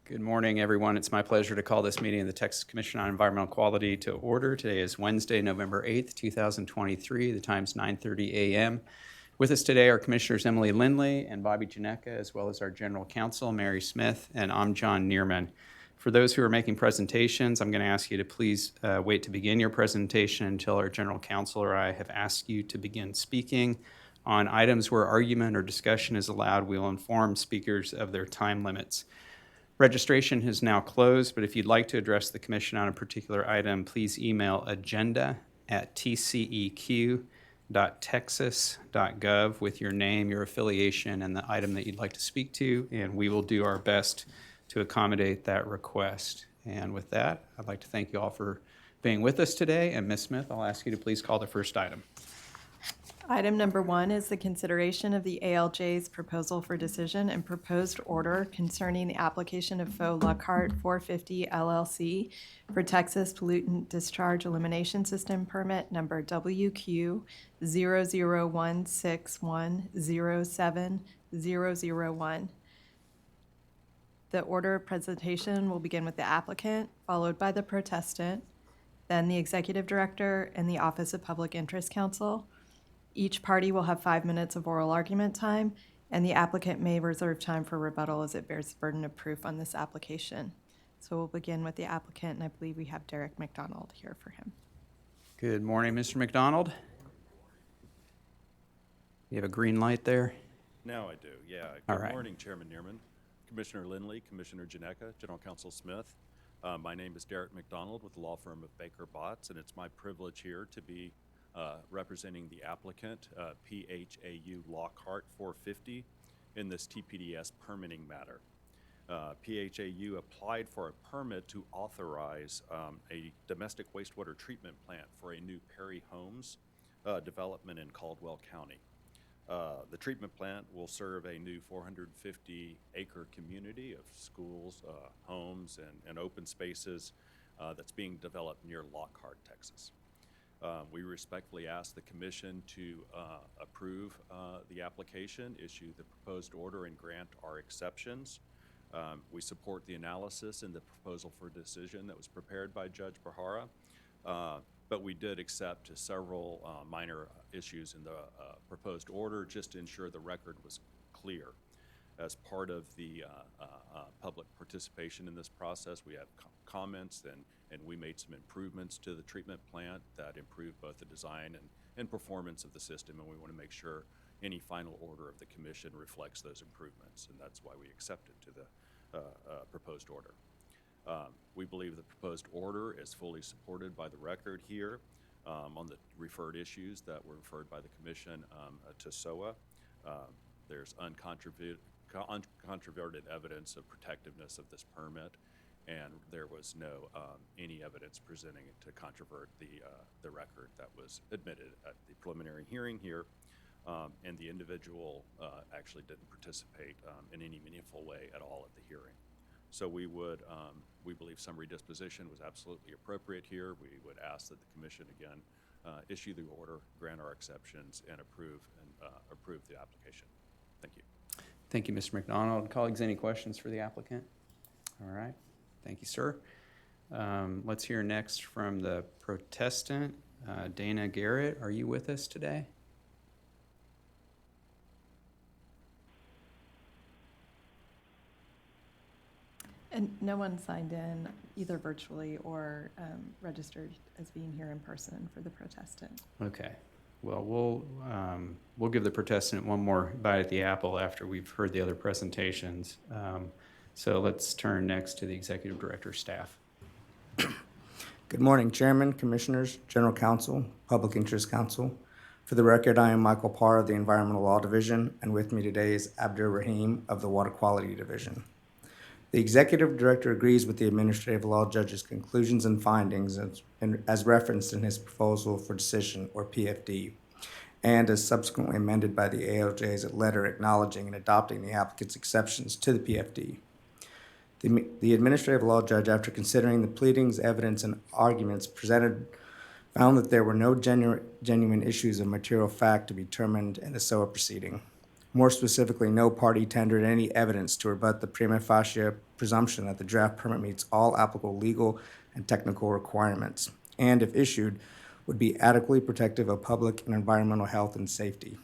Good morning, everyone. It's my pleasure to call this meeting of the Texas Commission on Environmental Quality to order. Today is Wednesday, November 8th, 2023. The time's 9:30 a.m. With us today are Commissioners Emily Lindley and Bobby Janecka, as well as our General Counsel, Mary Smith, and I'm John Neerman. For those who are making presentations, I'm going to ask you to please wait to begin your presentation until our General Counsel or I have asked you to begin speaking. On items where argument or discussion is allowed, we will inform speakers of their time limits. Registration has now closed, but if you'd like to address the commission on a particular item, please email agenda@tceq.texas.gov with your name, your affiliation, and the item that you'd like to speak to, and we will do our best to accommodate that request. And with that, I'd like to thank you all for being with us today. And Ms. Smith, I'll ask you to please call the first item. Item number 1 is the consideration of the ALJ's proposal for decision and proposed order concerning the application of Faux Lockhart 450 LLC for Texas Pollutant Discharge Elimination System Permit number WQ 00161070001. The order of presentation will begin with the applicant, followed by the protestant, then the executive director and the Office of Public Interest Counsel. Each party will have 5 minutes of oral argument time, and the applicant may reserve time for rebuttal as it bears the burden of proof on this application. So we'll begin with the applicant, and I believe we have Derek McDonald here for him. Good morning, Mr. McDonald. You have a green light there? Now I do, yeah. All Good right. morning, Chairman Neerman, Commissioner Lindley, Commissioner Janecka, General Counsel Smith. My name is Derek McDonald with the law firm of Baker Botts, and it's my privilege here to be representing the applicant, PHAU Lockhart 450, in this TPDS permitting matter. PHAU applied for a permit to authorize a domestic wastewater treatment plant for a new Perry Homes development in Caldwell County. The treatment plant will serve a new 450-acre community of schools, homes, and open spaces that's being developed near Lockhart, Texas. We respectfully ask the Commission to approve the application, issue the proposed order, and grant our exceptions. We support the analysis in the proposal for decision that was prepared by Judge Behara, but we did accept several minor issues in the proposed order just to ensure the record was clear. As part of the public participation in this process, we had comments and we made some improvements to the treatment plant that improved both the design and performance of the system, and we want to make sure any final order of the Commission reflects those improvements, and that's why we accepted to the proposed order. We believe the proposed order is fully supported by the record here on the referred issues that were referred by the Commission to SOA. There's uncontroverted evidence of protectiveness of this permit, and there was no any evidence presenting to controvert the record that was admitted at the preliminary hearing here, and the individual actually didn't participate in any meaningful way at all at the hearing. So we believe summary disposition was absolutely appropriate here. We would ask that the Commission again issue the order, grant our exceptions, and approve the application. Thank you. Thank you, Mr. McDonald. Colleagues, any questions for the applicant? All right. Thank you, sir. Let's hear next from the protestant. Dana Garrett, are you with us today? And no one signed in either virtually or registered as being here in person for the protestant. Okay. Well, we'll give the protestant one more bite at the apple after we've heard the other presentations. So let's turn next to the executive director staff. Good morning, Chairman, Commissioners, General Counsel, Public Interest Counsel. For the record, I am Michael Parr of the Environmental Law Division, and with me today is Abdur Rahim of the Water Quality Division. The Executive Director agrees with the Administrative Law Judge's conclusions and findings as referenced in his proposal for decision, or PFD, and as subsequently amended by the ALJ's letter acknowledging and adopting the applicant's exceptions to the PFD. The Administrative Law Judge, after considering the pleadings, evidence, and arguments presented, found that there were no genuine issues of material fact to be determined in the SOA proceeding. More specifically, no party tendered any evidence to rebut the prima facie presumption that the draft permit meets all applicable legal and technical requirements, and if issued, would be adequately protective of public and environmental health and safety.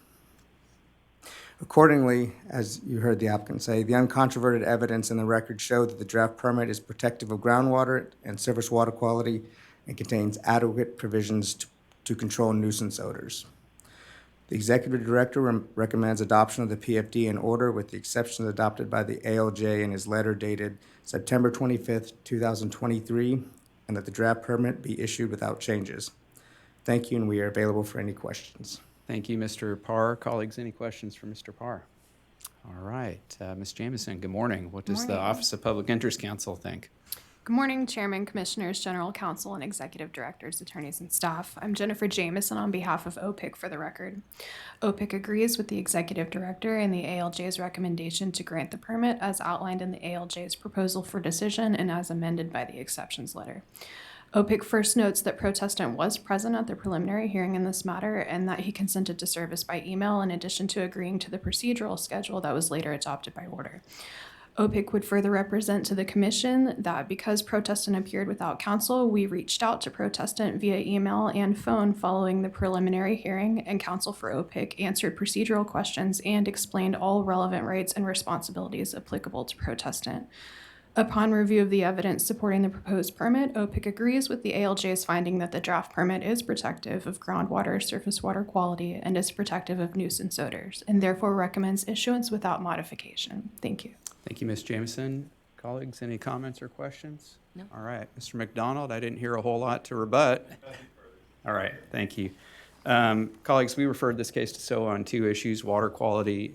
Accordingly, as you heard the applicant say, the uncontroverted evidence in the record show that the draft permit is protective of groundwater and surface water quality and contains adequate provisions to control nuisance odors. The executive director recommends adoption of the PFD in order with the exceptions adopted by the ALJ in his letter dated September 25th, 2023, and that the draft permit be issued without changes. Thank you, and we are available for any questions. Thank you, Mr. Parr. Colleagues, any questions for Mr. Parr? All right, Ms. Jamison, good morning. What does the Morning. Office of Public Interest Counsel think? Good morning, Chairman, Commissioners, General Counsel, and Executive Directors, Attorneys, and staff. I'm Jennifer Jamison on behalf of OPIC for the record. OPIC agrees with the Executive Director and the ALJ's recommendation to grant the permit as outlined in the ALJ's proposal for decision and as amended by the exceptions letter. OPIC first notes that protestant was present at the preliminary hearing in this matter and that he consented to service by email in addition to agreeing to the procedural schedule that was later adopted by order. OPIC would further represent to the Commission that because protestant appeared without counsel, we reached out to protestant via email and phone following the preliminary hearing, and counsel for OPIC answered procedural questions and explained all relevant rights and responsibilities applicable to protestant. Upon review of the evidence supporting the proposed permit, OPIC agrees with the ALJ's finding that the draft permit is protective of groundwater, surface water quality, and is protective of nuisance odors, and therefore recommends issuance without modification. Thank you. Thank you, Ms. Jamison. Colleagues, any comments or questions? No. All right, Mr. McDonald, I didn't hear a whole lot to rebut. All right, thank you. Colleagues, we referred this case to SOA on two issues, water quality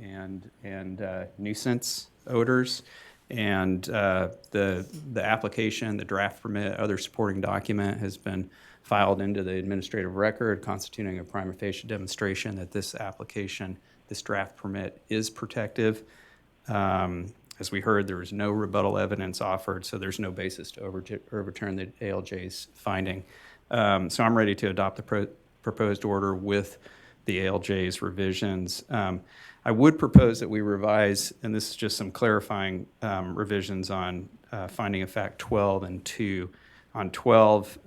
and nuisance odors. And the application, the draft permit, other supporting document has been filed into the administrative record constituting a prima facie demonstration that this application, this draft permit is protective. As we heard, there was no rebuttal evidence offered, so there's no basis to overturn the ALJ's finding. So I'm ready to adopt the proposed order with the ALJ's revisions. I would propose that we revise, and this is just some clarifying revisions on finding of fact 12 and 2. On 12,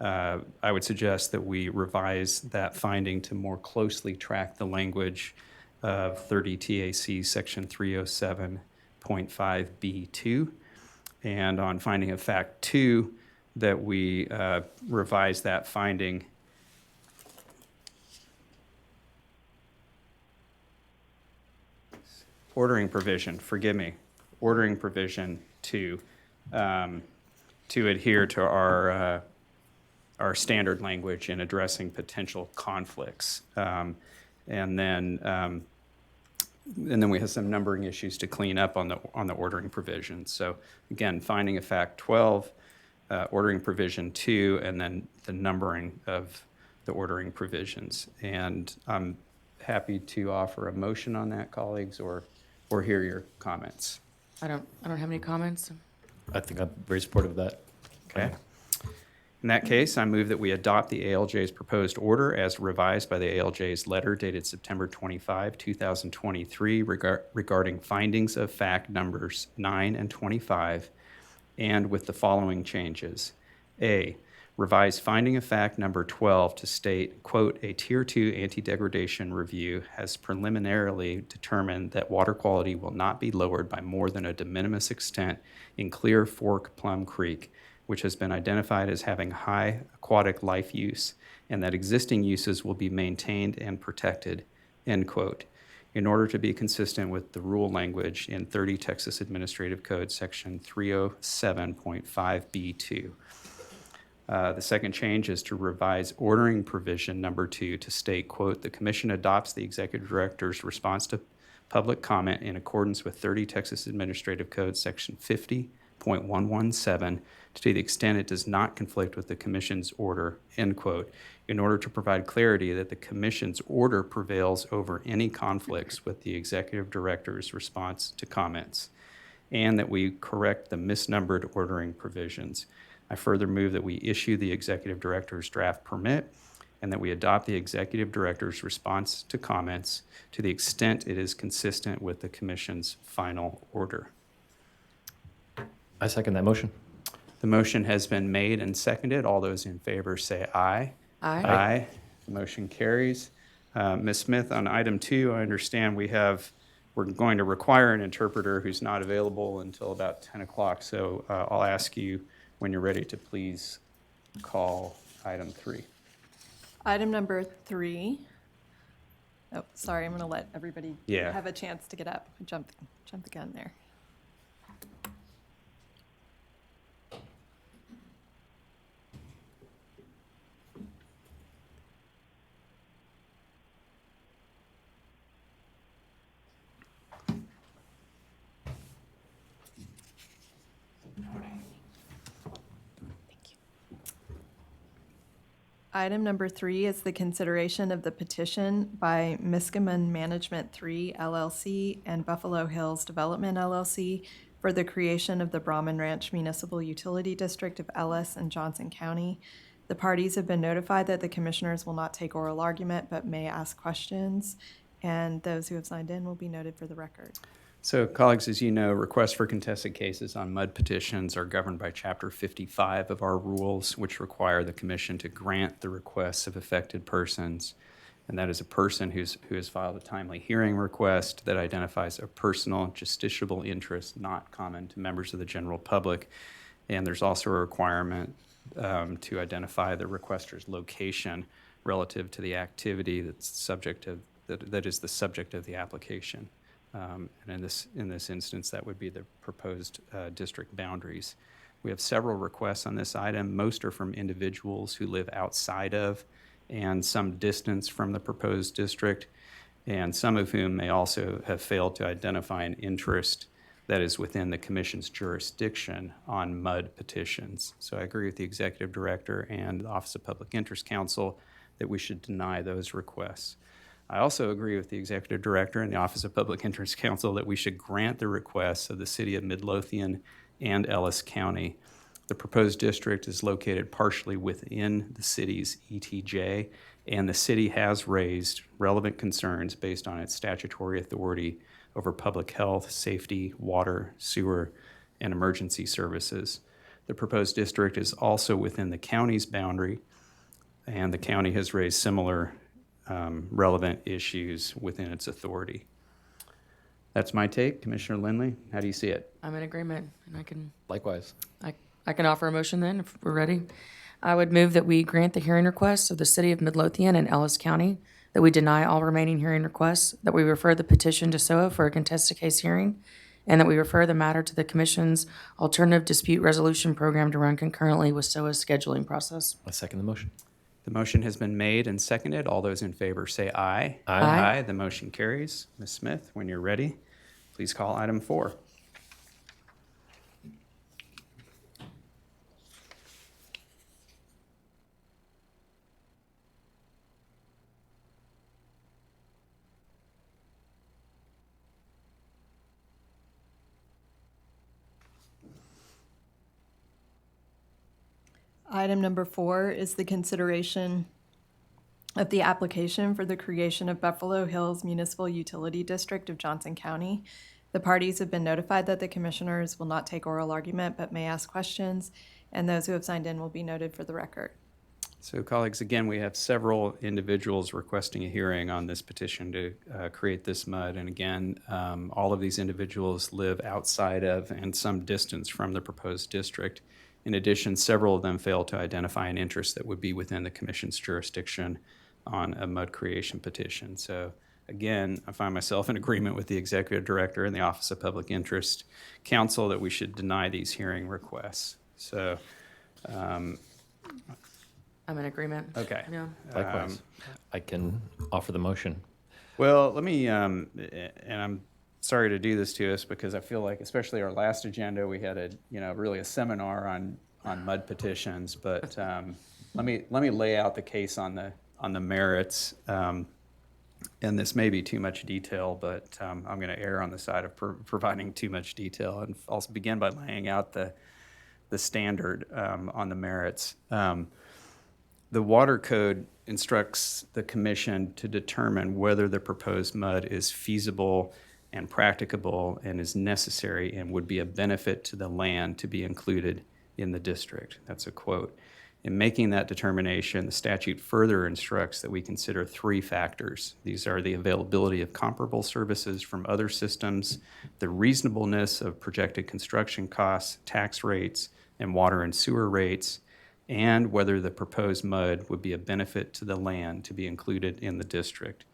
I would suggest that we revise that finding to more closely track the language of 30 TAC section 307.5B2. And on finding of fact 2, that we revise that finding ordering provision to adhere to our standard language in addressing potential conflicts. And then we have some numbering issues to clean up on the ordering provision. So again, finding of fact 12, ordering provision 2, and then the numbering of the ordering provisions. And I'm happy to offer a motion on that, colleagues, or hear your comments. I don't have any comments. I think I'm very supportive of that. Okay. In that case, I move that we adopt the ALJ's proposed order as revised by the ALJ's letter dated September 25, 2023 regarding findings of fact numbers 9 and 25, and with the following changes. A, revise finding of fact number 12 to state, quote, a Tier 2 anti-degradation review has preliminarily determined that water quality will not be lowered by more than a de minimis extent in Clear Fork Plum Creek, which has been identified as having high aquatic life use, and that existing uses will be maintained and protected, end quote, in order to be consistent with the rule language in 30 Texas Administrative Code section 307.5B2. The second change is to revise ordering provision number 2 to state, quote, the commission adopts the executive director's response to public comment in accordance with 30 Texas Administrative Code section 50.117 to the extent it does not conflict with the commission's order, end quote, in order to provide clarity that the commission's order prevails over any conflicts with the executive director's response to comments, and that we correct the misnumbered ordering provisions. I further move that we issue the executive director's draft permit and that we adopt the executive director's response to comments to the extent it is consistent with the commission's final order. I second that motion. The motion has been made and seconded. All those in favor say aye. Aye. Aye. The motion carries. Ms. Smith, on item 2, I understand we're going to require an interpreter who's not available until about 10 o'clock. So I'll ask you when you're ready to please call item 3. Item number 3. Oh, sorry, I'm going to let everybody Yeah. have a chance to get up. Jump the gun there. Item number 3 is the consideration of the petition by Miskimen Management 3 LLC and Buffalo Hills Development LLC for the creation of the Brahman Ranch Municipal Utility District of Ellis and Johnson County. The parties have been notified that the commissioners will not take oral argument but may ask questions, and those who have signed in will be noted for the record. So, colleagues, as you know, requests for contested cases on MUD petitions are governed by Chapter 55 of our rules, which require the commission to grant the requests of affected persons. And that is a person who has filed a timely hearing request that identifies a personal justiciable interest not common to members of the general public. And there's also a requirement to identify the requester's location relative to the activity that is the subject of the application. And in this instance, that would be the proposed district boundaries. We have several requests on this item. Most are from individuals who live outside of and some distance from the proposed district, and some of whom may also have failed to identify an interest that is within the commission's jurisdiction on MUD petitions. So I agree with the executive director and the Office of Public Interest Counsel that we should deny those requests. I also agree with the executive director and the Office of Public Interest Counsel that we should grant the requests of the city of Midlothian and Ellis County. The proposed district is located partially within the city's ETJ, and the city has raised relevant concerns based on its statutory authority over public health, safety, water, sewer, and emergency services. The proposed district is also within the county's boundary, and the county has raised similar relevant issues within its authority. That's my take. Commissioner Lindley, how do you see it? I'm in agreement, and Likewise. I can offer a motion then, if we're ready. I would move that we grant the hearing requests of the city of Midlothian and Ellis County, that we deny all remaining hearing requests, that we refer the petition to SOA for a contested case hearing, and that we refer the matter to the commission's alternative dispute resolution program to run concurrently with SOA's scheduling process. I second the motion. The motion has been made and seconded. All those in favor say aye. Aye. Aye. The motion carries. Ms. Smith, when you're ready, please call item 4. Item number 4 is the consideration of the application for the creation of Buffalo Hills Municipal Utility District of Johnson County. The parties have been notified that the commissioners will not take oral argument but may ask questions, and those who have signed in will be noted for the record. So, colleagues, again, we have several individuals requesting a hearing on this petition to create this MUD. And again, all of these individuals live outside of and some distance from the proposed district. In addition, several of them fail to identify an interest that would be within the commission's jurisdiction on a MUD creation petition. So, again, I find myself in agreement with the executive director and the Office of Public Interest Counsel that we should deny these hearing requests. So, I'm in agreement. okay. Yeah. Likewise. I can offer the motion. Well, let me, and I'm sorry to do this to us because I feel like, especially our last agenda, we had really a seminar on MUD petitions. But let me lay out the case on the merits. And this may be too much detail, but I'm going to err on the side of providing too much detail. And I'll begin by laying out the standard on the merits. The Water Code instructs the commission to determine whether the proposed MUD is feasible and practicable and is necessary and would be a benefit to the land to be included in the district. That's a quote. In making that determination, the statute further instructs that we consider 3 factors. These are the availability of comparable services from other systems, the reasonableness of projected construction costs, tax rates, and water and sewer rates, and whether the proposed MUD would be a benefit to the land to be included in the district.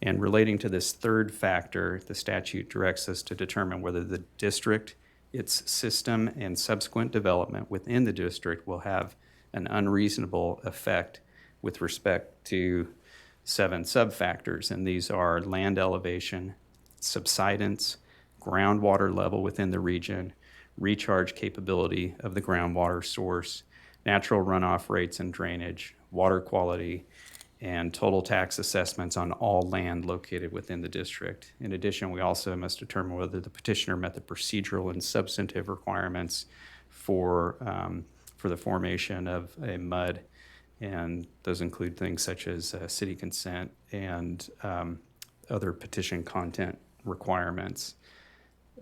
And relating to this 3rd factor, the statute directs us to determine whether the district, its system, and subsequent development within the district will have an unreasonable effect with respect to 7 sub-factors, and these are land elevation, subsidence, groundwater level within the region, recharge capability of the groundwater source, natural runoff rates and drainage, water quality, and total tax assessments on all land located within the district. In addition, we also must determine whether the petitioner met the procedural and substantive requirements for the formation of a MUD, and those include things such as city consent and other petition content requirements.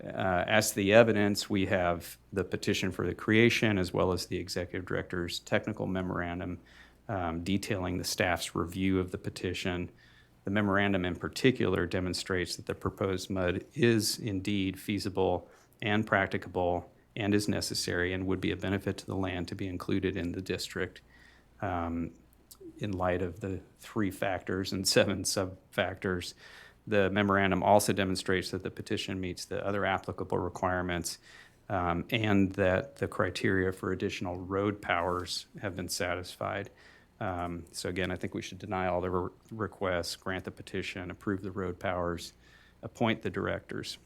As to the evidence, we have the petition for the creation as well as the executive director's technical memorandum detailing the staff's review of the petition. The memorandum in particular demonstrates that the proposed MUD is indeed feasible and practicable and is necessary and would be a benefit to the land to be included in the district in light of the 3 factors and 7 sub-factors. The memorandum also demonstrates that the petition meets the other applicable requirements and that the criteria for additional road powers have been satisfied. So again, I think we should deny all the requests, grant the petition, approve the road powers, appoint the directors.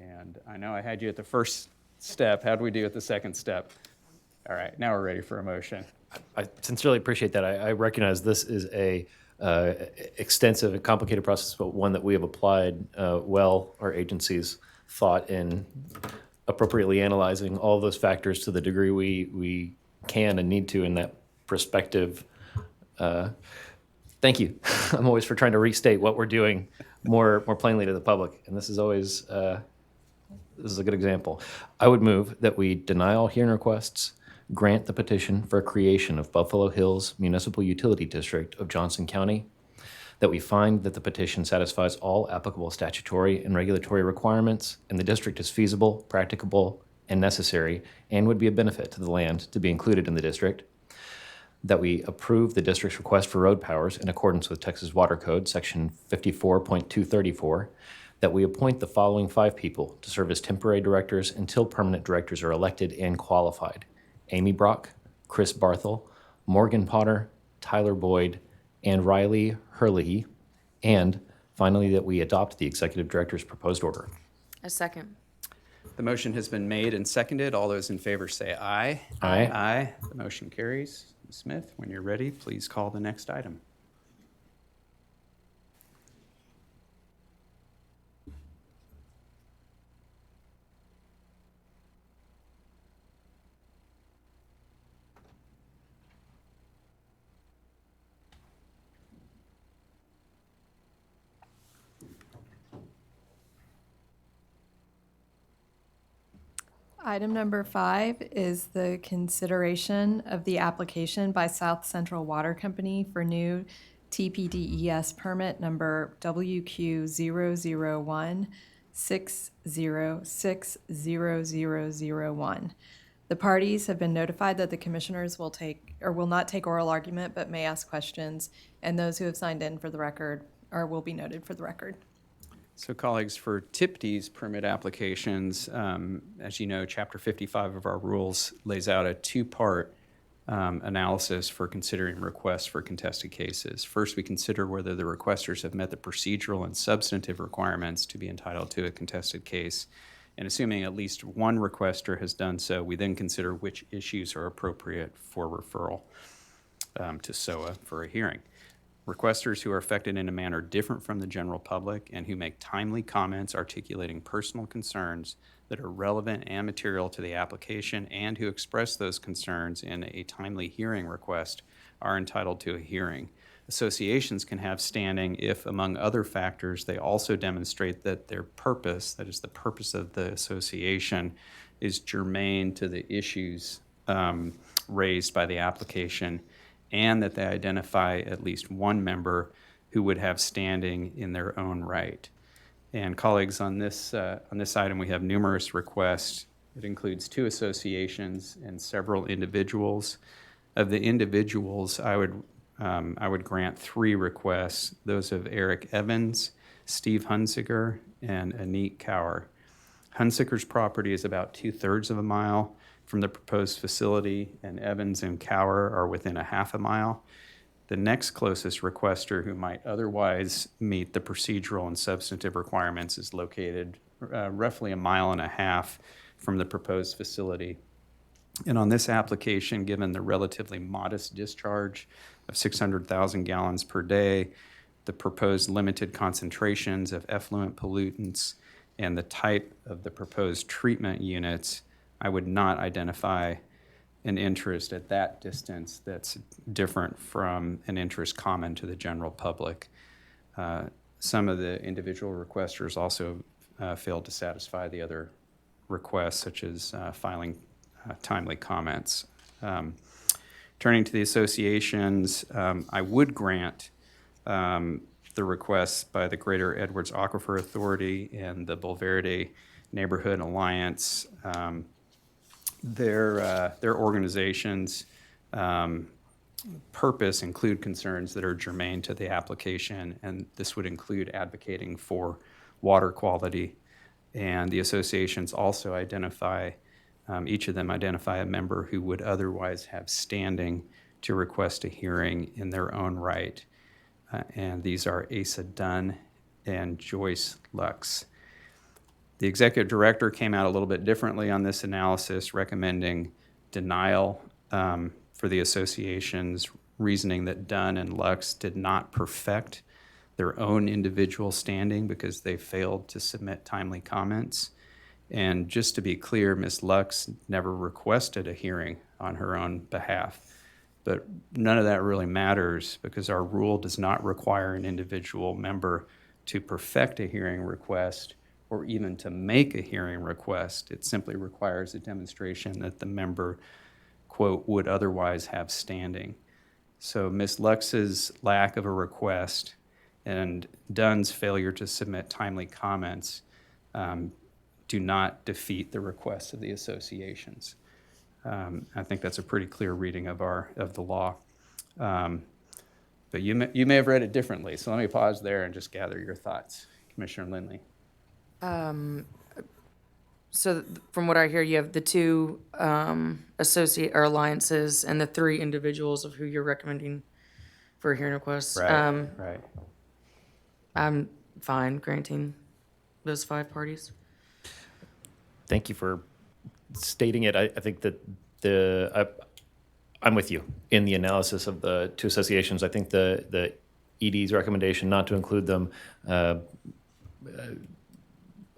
And I know I had you at the first step. How do we do at the second step? All right, now we're ready for a motion. I sincerely appreciate that. I recognize this is a extensive and complicated process, but one that we have applied well. Our agencies thought in appropriately analyzing all those factors to the degree we can and need to in that perspective. Thank you. I'm always for trying to restate what we're doing more plainly to the public, and this is always this is a good example. I would move that we deny all hearing requests, grant the petition for creation of Buffalo Hills Municipal Utility District of Johnson County, that we find that the petition satisfies all applicable statutory and regulatory requirements, and the district is feasible, practicable, and necessary, and would be a benefit to the land to be included in the district, that we approve the district's request for road powers in accordance with Texas Water Code, Section 54.234, that we appoint the following 5 people to serve as temporary directors until permanent directors are elected and qualified: Amy Brock, Chris Barthel, Morgan Potter, Tyler Boyd, and Riley Hurley, and finally, that we adopt the executive director's proposed order. A second. The motion has been made and seconded. All those in favor say aye. Aye. Aye. The motion carries. Ms. Smith, when you're ready, please call the next item. Item number 5 is the consideration of the application by South Central Water Company for new TPDES permit number WQ00160600001. The parties have been notified that the commissioners will not take oral argument, but may ask questions, and those who have signed in for the record will be noted for the record. So colleagues, for TIPD's permit applications, as you know, Chapter 55 of our rules lays out a 2-part analysis for considering requests for contested cases. First, we consider whether the requesters have met the procedural and substantive requirements to be entitled to a contested case. And assuming at least one requester has done so, we then consider which issues are appropriate for referral to SOA for a hearing. Requesters who are affected in a manner different from the general public and who make timely comments articulating personal concerns that are relevant and material to the application and who express those concerns in a timely hearing request are entitled to a hearing. Associations can have standing if, among other factors, they also demonstrate that their purpose, that is the purpose of the association, is germane to the issues raised by the application, and that they identify at least one member who would have standing in their own right. And colleagues, on this item, we have numerous requests. It includes 2 associations and several individuals. Of the individuals, I would grant 3 requests, those of Eric Evans, Steve Hunziker, and Anik Kaur. Hunziker's property is about 2/3 of a mile from the proposed facility, and Evans and Kaur are within a half a mile. The next closest requester who might otherwise meet the procedural and substantive requirements is located roughly 1.5 miles from the proposed facility. And on this application, given the relatively modest discharge of 600,000 gallons per day, the proposed limited concentrations of effluent pollutants, and the type of the proposed treatment units, I would not identify an interest at that distance that's different from an interest common to the general public. Some of the individual requesters also failed to satisfy the other requests, such as filing timely comments. Turning to the associations, I would grant the requests by the Greater Edwards Aquifer Authority and the Bulverde Neighborhood Alliance. Their organizations' purpose include concerns that are germane to the application, and this would include advocating for water quality. And the associations also identify, each of them identify a member who would otherwise have standing to request a hearing in their own right. And these are Asa Dunn and Joyce Lux. The executive director came out a little bit differently on this analysis, recommending denial for the associations, reasoning that Dunn and Lux did not perfect their own individual standing because they failed to submit timely comments. And just to be clear, Ms. Lux never requested a hearing on her own behalf. But none of that really matters because our rule does not require an individual member to perfect a hearing request or even to make a hearing request. It simply requires a demonstration that the member, quote, would otherwise have standing. So Ms. Lux's lack of a request and Dunn's failure to submit timely comments do not defeat the requests of the associations. I think that's a pretty clear reading of the law. But you may have read it differently, so let me pause there and just gather your thoughts. Commissioner Lindley. So from what I hear, you have the 2 associate or alliances and the 3 individuals of who you're recommending for a hearing request. Right. I'm fine granting those 5 parties. Thank you for stating it. I think that I'm with you in the analysis of the 2 associations. I think the ED's recommendation not to include them,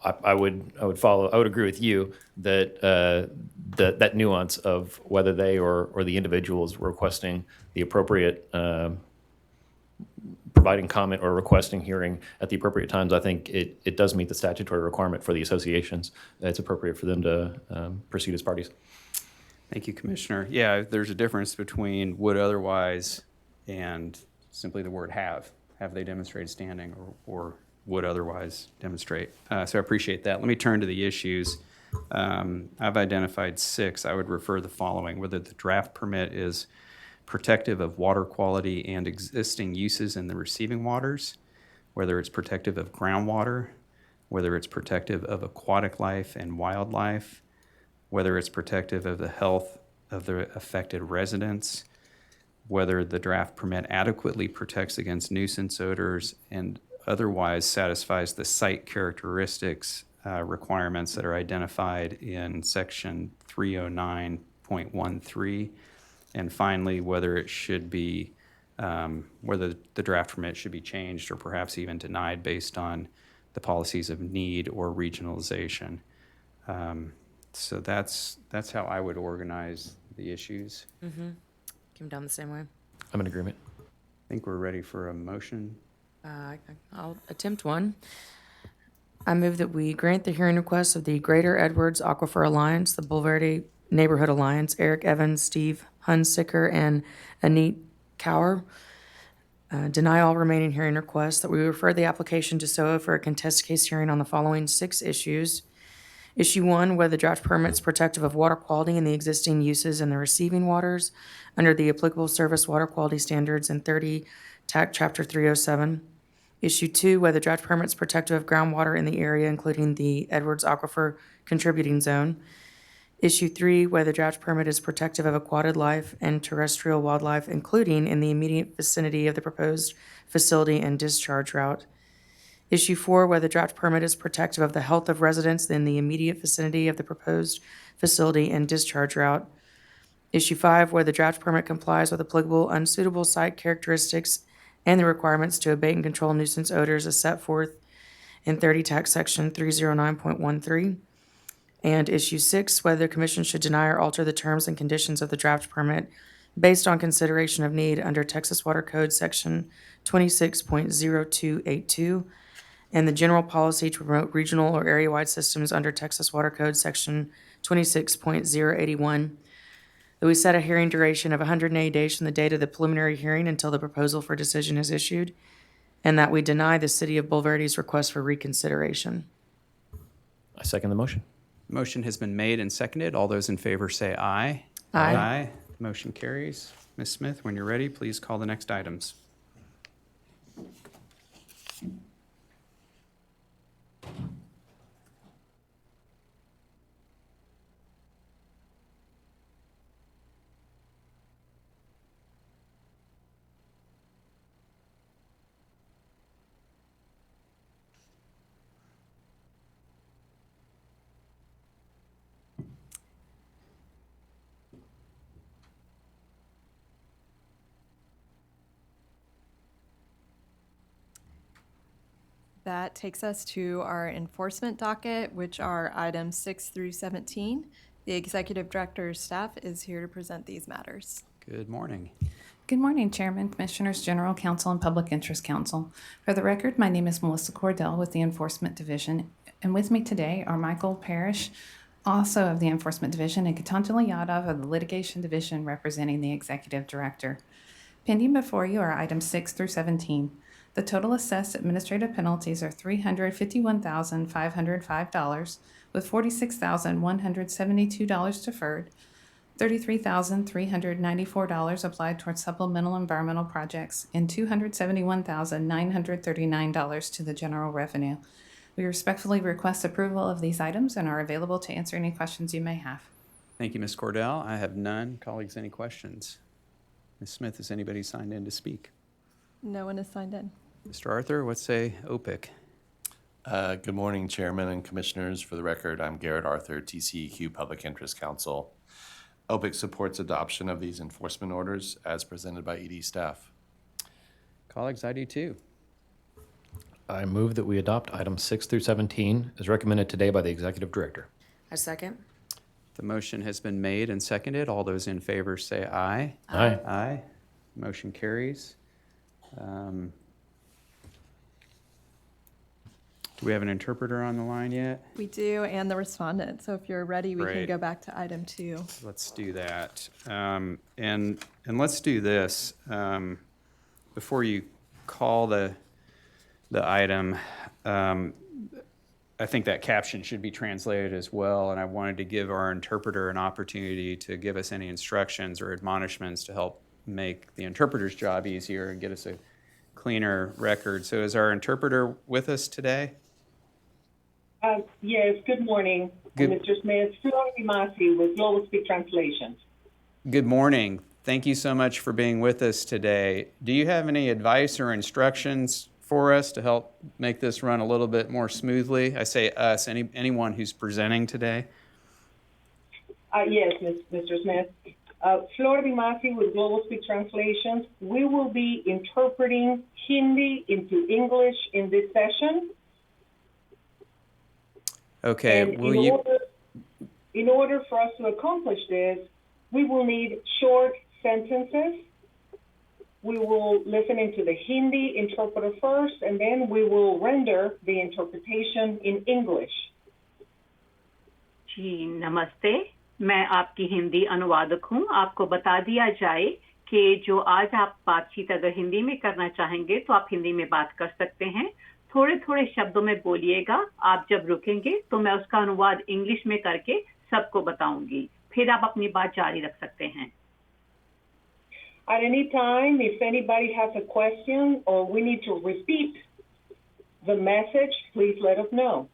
I would agree with you that that nuance of whether they or the individuals were requesting the appropriate providing comment or requesting hearing at the appropriate times, I think it does meet the statutory requirement for the associations. It's appropriate for them to proceed as parties. Thank you, Commissioner. Yeah, there's a difference between would otherwise and simply the word have. Have they demonstrated standing or would otherwise demonstrate. So I appreciate that. Let me turn to the issues. I've identified 6. I would refer the following: whether the draft permit is protective of water quality and existing uses in the receiving waters, whether it's protective of groundwater, whether it's protective of aquatic life and wildlife, whether it's protective of the health of the affected residents, whether the draft permit adequately protects against nuisance odors and otherwise satisfies the site characteristics requirements that are identified in section 309.13. And finally, whether it should be, whether the draft permit should be changed or perhaps even denied based on the policies of need or regionalization. So that's how I would organize the issues. Came down the same way. I'm in agreement. I think we're ready for a motion. I'll attempt one. I move that we grant the hearing requests of the Greater Edwards Aquifer Alliance, the Bulverde Neighborhood Alliance, Eric Evans, Steve Hunsicker, and Anit Kaur. Deny all remaining hearing requests, that we refer the application to SOA for a contested case hearing on the following 6 issues. Issue 1, whether the draft permit is protective of water quality and the existing uses in the receiving waters under the applicable service water quality standards in 30 TAC Chapter 307. Issue 2, whether draft permit is protective of groundwater in the area, including the Edwards Aquifer contributing zone. Issue 3, whether draft permit is protective of aquatic life and terrestrial wildlife, including in the immediate vicinity of the proposed facility and discharge route. Issue 4, whether draft permit is protective of the health of residents in the immediate vicinity of the proposed facility and discharge route. Issue 5, whether draft permit complies with applicable unsuitable site characteristics and the requirements to abate and control nuisance odors as set forth in 30 Tax Section 309.13. And Issue 6, whether the commission should deny or alter the terms and conditions of the draft permit based on consideration of need under Texas Water Code Section 26.0282 and the general policy to promote regional or area-wide systems under Texas Water Code Section 26.081. That we set a hearing duration of 180 days from the date of the preliminary hearing until the proposal for decision is issued, and that we deny the City of Bulverde's request for reconsideration. I second the motion. Motion has been made and seconded. All those in favor say aye. Aye. Aye. Motion carries. Ms. Smith, when you're ready, please call the next items. That takes us to our enforcement docket, which are items 6 through 17. The executive director's staff is here to present these matters. Good morning. Good morning, Chairman, Commissioners, General Counsel, and Public Interest Counsel. For the record, my name is Melissa Cordell with the Enforcement Division, and with me today are Michael Parrish, also of the Enforcement Division, and Katanjali Yadav of the Litigation Division representing the Executive Director. Pending before you are items 6 through 17. The total assessed administrative penalties are $351,505, with $46,172 deferred, $33,394 applied towards supplemental environmental projects, and $271,939 to the general revenue. We respectfully request approval of these items and are available to answer any questions you may have. Thank you, Ms. Cordell. I have none. Colleagues, any questions? Ms. Smith, has anybody signed in to speak? No one is signed in. Mr. Arthur, what say OPIC? Good morning, Chairman and Commissioners. For the record, I'm Garrett Arthur, TCEQ Public Interest Counsel. OPIC supports adoption of these enforcement orders as presented by ED staff. Colleagues, I do too. I move that we adopt items 6 through 17 as recommended today by the Executive Director. I second. The motion has been made and seconded. All those in favor say aye. Aye. Aye. Motion carries. Do we have an interpreter on the line yet? We do, and the respondent. So if you're ready, we can Great. go back to item 2. Let's do that. And let's do this. Before you call the item, I think that caption should be translated as well, and I wanted to give our interpreter an opportunity to give us any instructions or admonishments to help make the interpreter's job easier and get us a cleaner record. So is our interpreter with us today? Yes, good morning, Good- Mr. Smith. Flor Masi with Global Speak Translations. Good morning. Thank you so much for being with us today. Do you have any advice or instructions for us to help make this run a little bit more smoothly? I say us, anyone who's presenting today. Yes, Mr. Smith. Flor Masi with Global Speak Translations. We will be interpreting Hindi into English in this session. Okay, And will in you? order- In order for us to accomplish this, we will need short sentences. We will listen into the Hindi interpreter first, and then we will render the interpretation in English. जी नमस्ते, मैं आपकी हिंदी अनुवादक हूँ। आपको बता दिया जाए कि जो आज आप बातचीत अगर हिंदी में करना चाहेंगे तो आप हिंदी में बात कर सकते हैं। थोड़े थोड़े शब्दों में बोलिएगा। आप जब रुकेंगे तो मैं उसका अनुवाद इंग्लिश में करके सबको बताऊंगी, फिर आप अपनी बात जारी रख सकते हैं। At any time, if anybody has a question or we need to repeat the message, please let us know.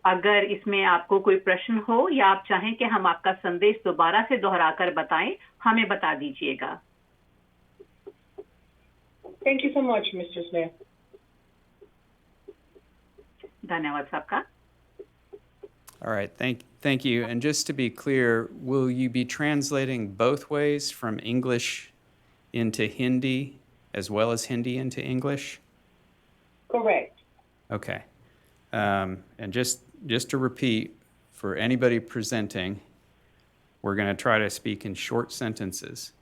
अगर इसमें आपको कोई प्रश्न हो या आप चाहें कि हम आपका संदेश दोबारा से दोहराकर बताएं, हमें बता दीजिएगा। Thank you so much, Mr. Smith. धन्यवाद सबका। All right, thank you. And just to be clear, will you be translating both ways from English into Hindi as well as Hindi into English? Correct. Okay. And just to repeat, for anybody presenting, we're going to try to speak in short sentences.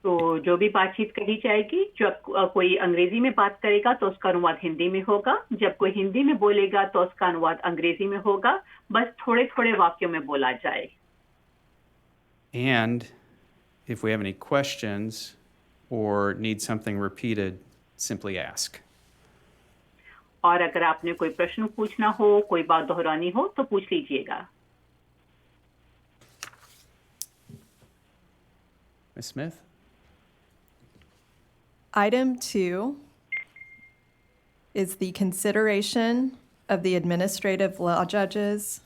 तो जो भी बातचीत कही जाएगी, जब कोई अंग्रेजी में बात करेगा तो उसका अनुवाद हिंदी में होगा, जब कोई हिंदी में बोलेगा तो उसका अनुवाद अंग्रेजी में होगा। बस थोड़े थोड़े वाक्यों में बोला जाए। And if we have any questions or need something repeated, simply ask. और अगर आपने कोई प्रश्न पूछना हो, कोई बात दोहरानी हो तो पूछ लीजिएगा। Ms. Smith? Item 2 is the consideration of the administrative law judge's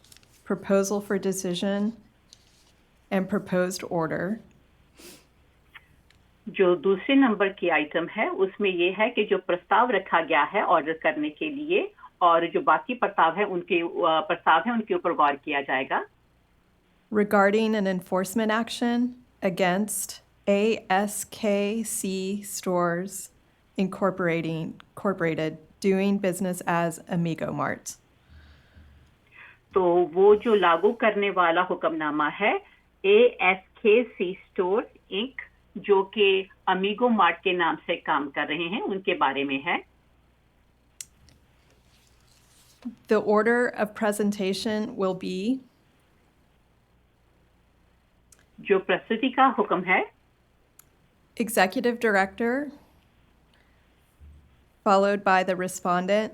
proposal for decision and proposed order. जो दूसरे नंबर की आइटम है उसमें ये है कि जो प्रस्ताव रखा गया है ऑर्डर करने के लिए और जो बाकी प्रस्ताव है उनके ऊपर गौर किया जाएगा। Regarding an enforcement action against ASKC Stores Incorporated doing business as Amigo Mart. तो वो जो लागू करने वाला हुक्मनामा है ASKC Store Inc. जो कि अमीगो मार्ट के नाम से काम कर रहे हैं उनके बारे में है। The order of presentation will be जो प्रस्तुति का हुक्म है Executive Director, followed by the respondent,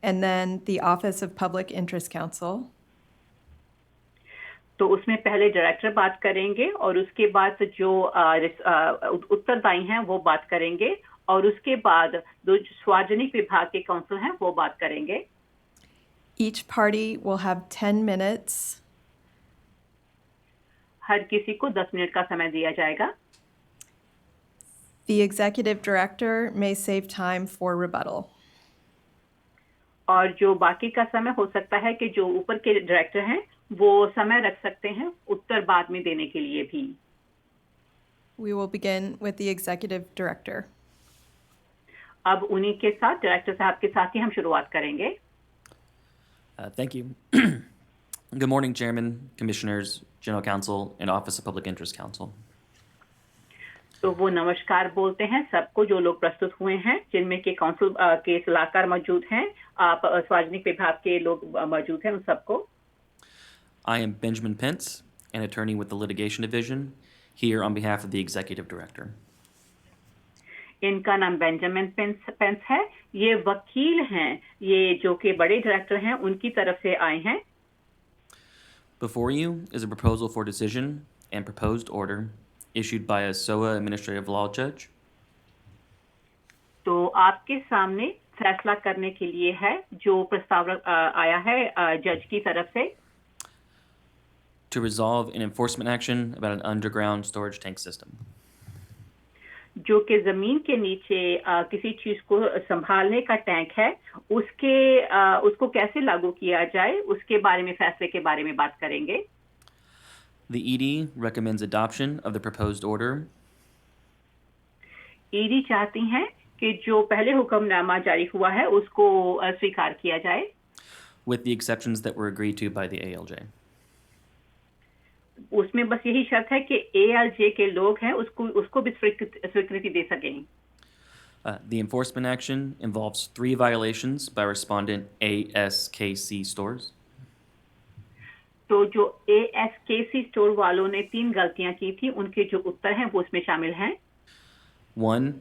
and then the Office of Public Interest Counsel. तो उसमें पहले डायरेक्टर बात करेंगे और उसके बाद जो उत्तरदायी हैं वो बात करेंगे और उसके बाद जो सार्वजनिक विभाग के काउंसिल हैं वो बात करेंगे। Each party will have 10 minutes. हर किसी को 10 मिनट का समय दिया जाएगा। The Executive Director may save time for rebuttal. और जो बाकी का समय हो सकता है कि जो ऊपर के डायरेक्टर हैं वो समय रख सकते हैं उत्तर बाद में देने के लिए भी। We will begin with the Executive Director. अब उन्हीं के साथ डायरेक्टर साहब के साथ ही हम शुरुआत करेंगे। Thank you. Good morning, Chairman, Commissioners, General Counsel, and Office of Public Interest Counsel. तो वो नमस्कार बोलते हैं सबको जो लोग प्रस्तुत हुए हैं जिनमें के काउंसिल के सलाहकार मौजूद हैं, आप सार्वजनिक विभाग के लोग मौजूद हैं, उन सबको। I am Benjamin Pence, an attorney with the Litigation Division, here on behalf of the Executive Director. इनका नाम बेंजामिन पेंस है, ये वकील हैं, ये जो कि बड़े डायरेक्टर हैं उनकी तरफ से आए हैं। Before you is a proposal for decision and proposed order issued by a SOA Administrative Law Judge. तो आपके सामने फैसला करने के लिए है जो प्रस्ताव आया है जज की तरफ से। To resolve an enforcement action about an underground storage tank system. जो कि जमीन के नीचे किसी चीज को संभालने का टैंक है उसको कैसे लागू किया जाए उसके बारे में फैसले के बारे में बात करेंगे। The ED recommends adoption of the proposed order. ED चाहती हैं कि जो पहले हुक्मनामा जारी हुआ है उसको स्वीकार किया जाए। with the exceptions that were agreed to by the ALJ. उसमें बस यही शर्त है कि ALJ के लोग हैं उसको भी स्वीकृति दे सकें. The enforcement action involves 3 violations by respondent ASKC stores. तो जो ASKC स्टोर वालों ने 3 गलतियां की थी उनके जो उत्तर हैं वो उसमें शामिल हैं. 1.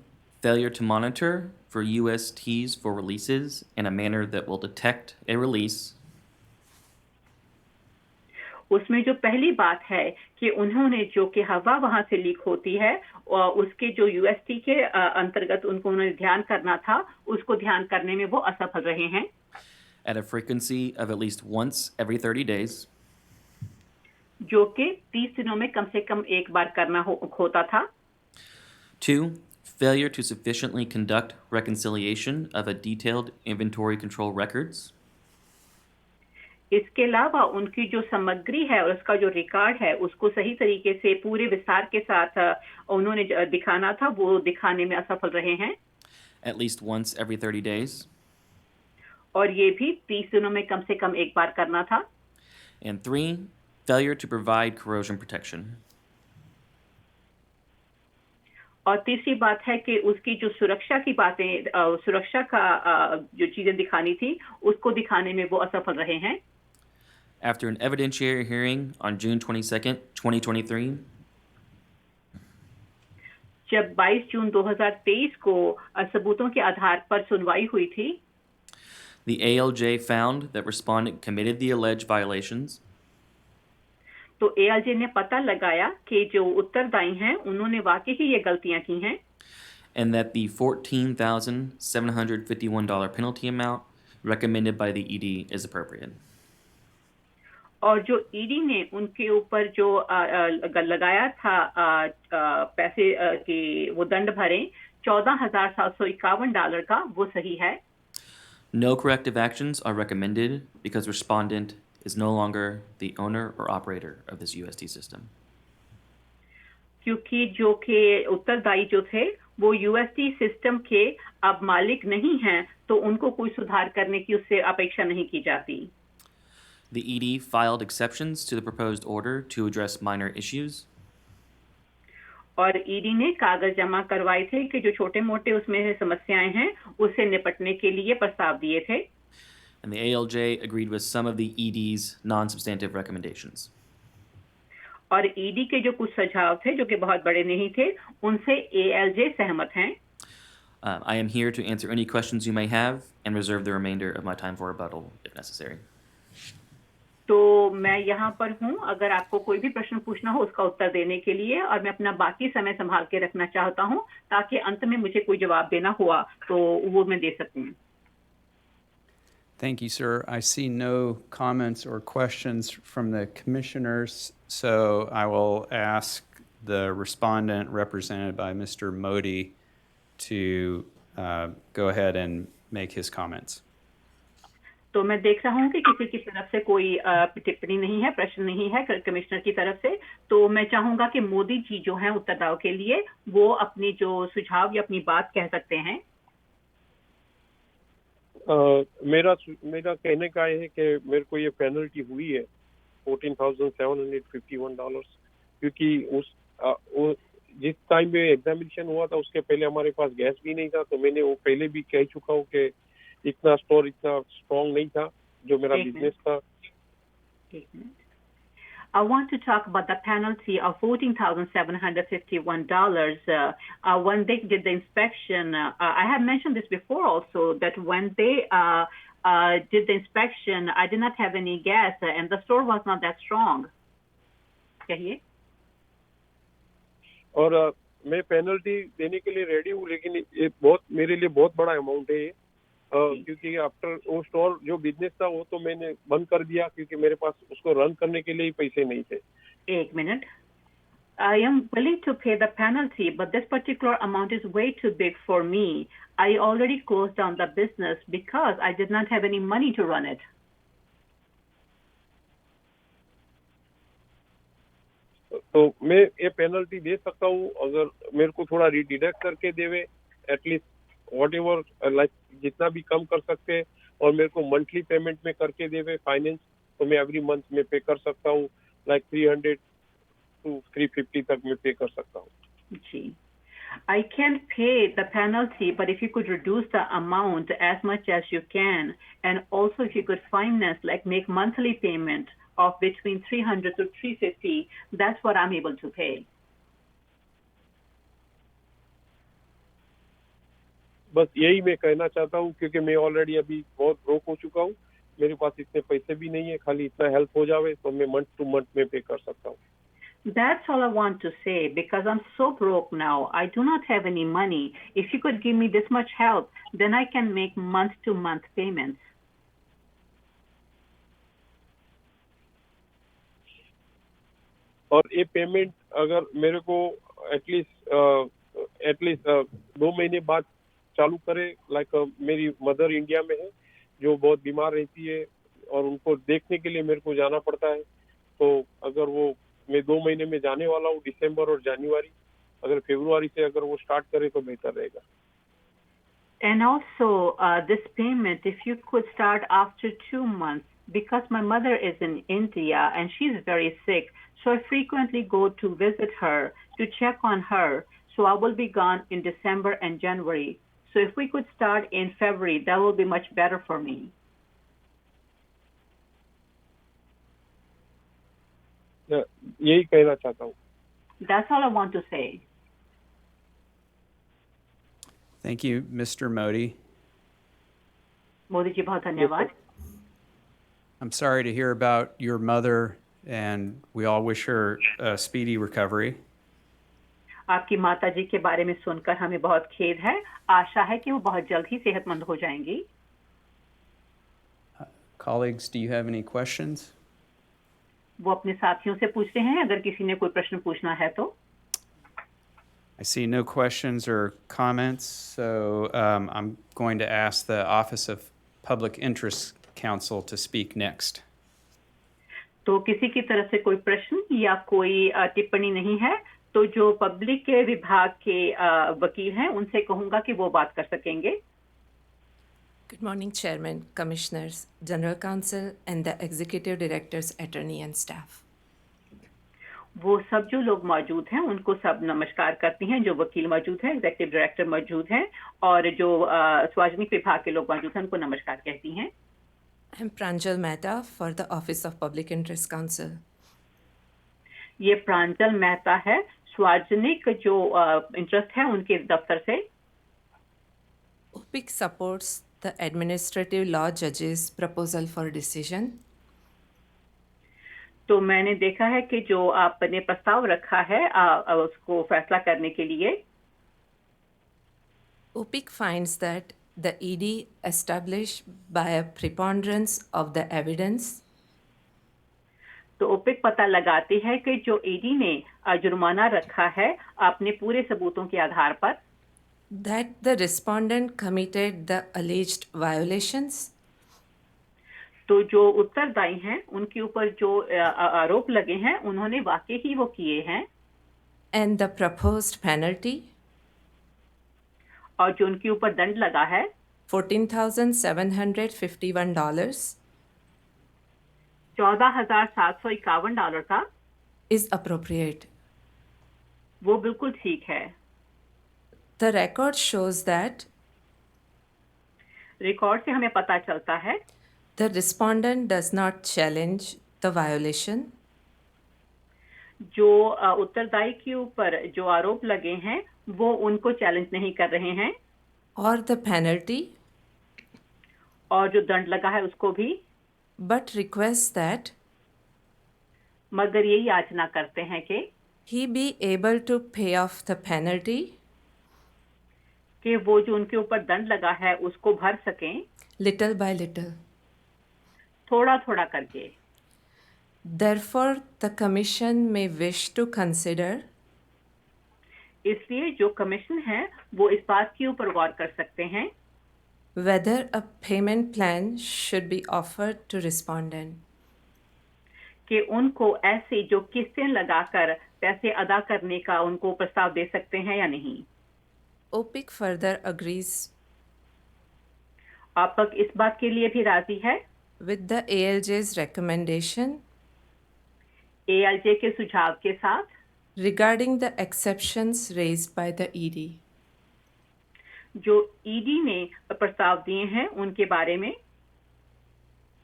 Failure to monitor for USTs for releases in a manner that will detect a release. उसमें जो पहली बात है कि उन्होंने जो कि हवा वहां से लीक होती है और उसके जो UST के अंतर्गत उन्होंने ध्यान करना था उसको ध्यान करने में वो असफल रहे हैं. At a frequency of at least once every 30 days. जो कि 30 दिनों में कम से कम एक बार करना होता था. 2. Failure to sufficiently conduct reconciliation of a detailed inventory control records. इसके अलावा उनकी जो सामग्री है और उसका जो रिकॉर्ड है उसको सही तरीके से पूरे विस्तार के साथ उन्होंने दिखाना था वो दिखाने में असफल रहे हैं. At least once every 30 days. और ये भी 30 दिनों में कम से कम एक बार करना था. And 3. Failure to provide corrosion protection. और तीसरी बात है कि उसकी जो सुरक्षा की बातें सुरक्षा का जो चीजें दिखानी थी उसको दिखाने में वो असफल रहे हैं. After an evidentiary hearing on June 22nd, 2023, जब 22 जून 2023 को सबूतों के आधार पर सुनवाई हुई थी, the ALJ found that respondent committed the alleged violations. तो ALJ ने पता लगाया कि जो उत्तरदायी हैं उन्होंने वाकई ही ये गलतियां की हैं. And that the $14,751 penalty amount recommended by the ED is appropriate. और जो ED ने उनके ऊपर जो लगाया था पैसे कि वो दंड भरें $14,751 का वो सही है. No corrective actions are recommended because respondent is no longer the owner or operator of this UST system. क्योंकि जो के उत्तरदायी जो थे वो UST सिस्टम के अब मालिक नहीं हैं तो उनको कोई सुधार करने की उससे अपेक्षा नहीं की जाती. The ED filed exceptions to the proposed order to address minor issues. और ED ने कागज जमा करवाए थे कि जो छोटे-मोटे उसमें समस्याएं हैं उससे निपटने के लिए प्रस्ताव दिए थे. And the ALJ agreed with some of the ED's non-substantive recommendations. और ED के जो कुछ सुझाव थे जो कि बहुत बड़े नहीं थे उनसे ALJ सहमत हैं. I am here to answer any questions you may have and reserve the remainder of my time for rebuttal if necessary. तो मैं यहाँ पर हूँ अगर आपको कोई भी प्रश्न पूछना हो उसका उत्तर देने के लिए और मैं अपना बाकी समय संभाल के रखना चाहता हूँ ताकि अंत में मुझे कोई जवाब देना हुआ तो वो मैं दे सकूँ. Thank you, sir. I see no comments or questions from the commissioners, so I will ask the respondent represented by Mr. Modi to go ahead and make his comments. तो मैं देख रहा हूँ कि किसी की तरफ से कोई टिप्पणी नहीं है, प्रश्न नहीं है कमिश्नर की तरफ से, तो मैं चाहूंगा कि मोदी जी जो हैं उत्तरदाताओं के लिए वो अपनी जो सुझाव या अपनी बात कह सकते हैं. मेरा कहने का है कि मेरे को ये पेनल्टी हुई है $14,751 क्योंकि जिस टाइम में एग्जामिनेशन हुआ था उसके पहले हमारे पास गैस भी नहीं था, तो मैंने वो पहले भी कह चुका हूँ कि इतना स्टोर इतना स्ट्रॉन्ग नहीं था जो मेरा बिजनेस था. I want to talk about the penalty of $14,751 when they did the inspection. I have mentioned this before also that when they did the inspection, I did not have any gas and the store was not that strong. कहिए. और मैं penalty देने के लिए ready हूँ, लेकिन ये बहुत मेरे लिए बहुत बड़ा अमाउंट है क्योंकि आफ्टर वो स्टोर जो बिजनेस था वो तो मैंने बंद कर दिया क्योंकि मेरे पास उसको रन करने के लिए ही पैसे नहीं थे. एक minute. I am willing to pay the penalty, but this particular amount is way too big for me. I already closed down the business because I did not have any money to run it. तो मैं ये penalty दे सकता हूँ अगर मेरे को थोड़ा deduct करके देवे एटलीस्ट व्हाटएवर लाइक जितना भी कम कर सकते और मेरे को मंथली पेमेंट में करके देवे फाइनेंस, तो मैं एवरी मंथ में पे कर सकता हूँ, लाइक 300 to 350 तक मैं पे कर सकता हूँ। जी, I can pay the penalty, but if you could reduce the amount as much as you can, and also if you could finance, like make monthly payment of between 300 to 350, that's what I'm able to pay. बस यही मैं कहना चाहता हूँ, क्योंकि मैं already अभी बहुत ब्रोक हो चुका हूँ, मेरे पास इतने पैसे भी नहीं है, खाली इतना हेल्प हो जावे तो मैं मंथ टू मंथ में पे कर सकता हूँ। That's all I want to say, because I'm so broke now. I do not have any money. If you could give me this much help, then I can make month-to-month payments. और ये payment अगर मेरे को at least 2 महीने बाद चालू करे, like मेरी मदर इंडिया में है जो बहुत बीमार रहती है और उनको देखने के लिए मेरे को जाना पड़ता है, तो अगर वो मैं 2 महीने में जाने वाला हूँ, दिसंबर और जनवरी, अगर फरवरी से अगर वो स्टार्ट करे तो बेहतर रहेगा। And also, this payment, if you could start after 2 months, because my mother is in India and she's very sick, so I frequently go to visit her to check on her. So I will be gone in December and January. So if we could start in February, that will be much better for me. यही कहना चाहता हूँ। That's all I want to say. Thank you, Mr. Modi. Modi ji बहुत धन्यवाद। I'm sorry to hear about your mother, and we all wish her a speedy recovery. आपकी माता जी के बारे में सुनकर हमें बहुत खेद है। आशा है कि वो बहुत जल्द ही सेहतमंद हो जाएंगी। Colleagues, do you have any questions? वो अपने साथियों से पूछते हैं, अगर किसी ने कोई प्रश्न पूछना है तो। I see no questions or comments, so I'm going to ask the Office of Public Interest Counsel to speak next. तो किसी की तरफ से कोई प्रश्न या कोई टिप्पणी नहीं है, तो जो पब्लिक के विभाग के वकील हैं उनसे कहूंगा कि वो बात कर सकेंगे। Good morning, Chairman, Commissioners, General Counsel, and the Executive Directors, Attorney, and staff. वो सब जो लोग मौजूद हैं उनको सब नमस्कार करती हैं, जो वकील मौजूद हैं, एग्जीक्यूटिव डायरेक्टर मौजूद हैं और जो सार्वजनिक विभाग के लोग मौजूद हैं उनको नमस्कार कहती हैं। I'm Pranjal Mehta for the Office of Public Interest Counsel. ये प्रांजल मेहता है, सार्वजनिक जो इंटरेस्ट है उनके दफ्तर से। OPIC supports the Administrative Law Judge's proposal for decision. तो मैंने देखा है कि जो आपने प्रस्ताव रखा है उसको फैसला करने के लिए। OPIC finds that the ED established by a preponderance of the evidence तो ओपिक पता लगाती है कि जो ईडी ने जुर्माना रखा है अपने पूरे सबूतों के आधार पर that the respondent committed the alleged violations तो जो उत्तरदायी हैं उनके ऊपर जो आरोप लगे हैं उन्होंने वाकई ही वो किए हैं and the proposed penalty और जो उनके ऊपर दंड लगा है $14,751 $14,751 का is appropriate. वो बिल्कुल ठीक है। The record shows that record से हमें पता चलता है the respondent does not challenge the violation जो उत्तरदायी के ऊपर जो आरोप लगे हैं वो उनको चैलेंज नहीं कर रहे हैं or the penalty और जो दंड लगा है उसको भी but requests that मगर यही याचना करते हैं कि he be able to pay off the penalty कि वो जो उनके ऊपर दंड लगा है उसको भर सकें little by little. थोड़ा थोड़ा करके। Therefore, the Commission may wish to consider इसलिए जो कमीशन है वो इस बात के ऊपर गौर कर सकते हैं whether a payment plan should be offered to respondent. कि उनको ऐसे जो किस्तें लगाकर पैसे अदा करने का उनको प्रस्ताव दे सकते हैं या नहीं। OPIC further agrees आपक इस बात के लिए भी राजी है with the ALJ's recommendation ALJ के सुझाव के साथ regarding the exceptions raised by the ED. जो ईडी ने प्रस्ताव दिए हैं उनके बारे में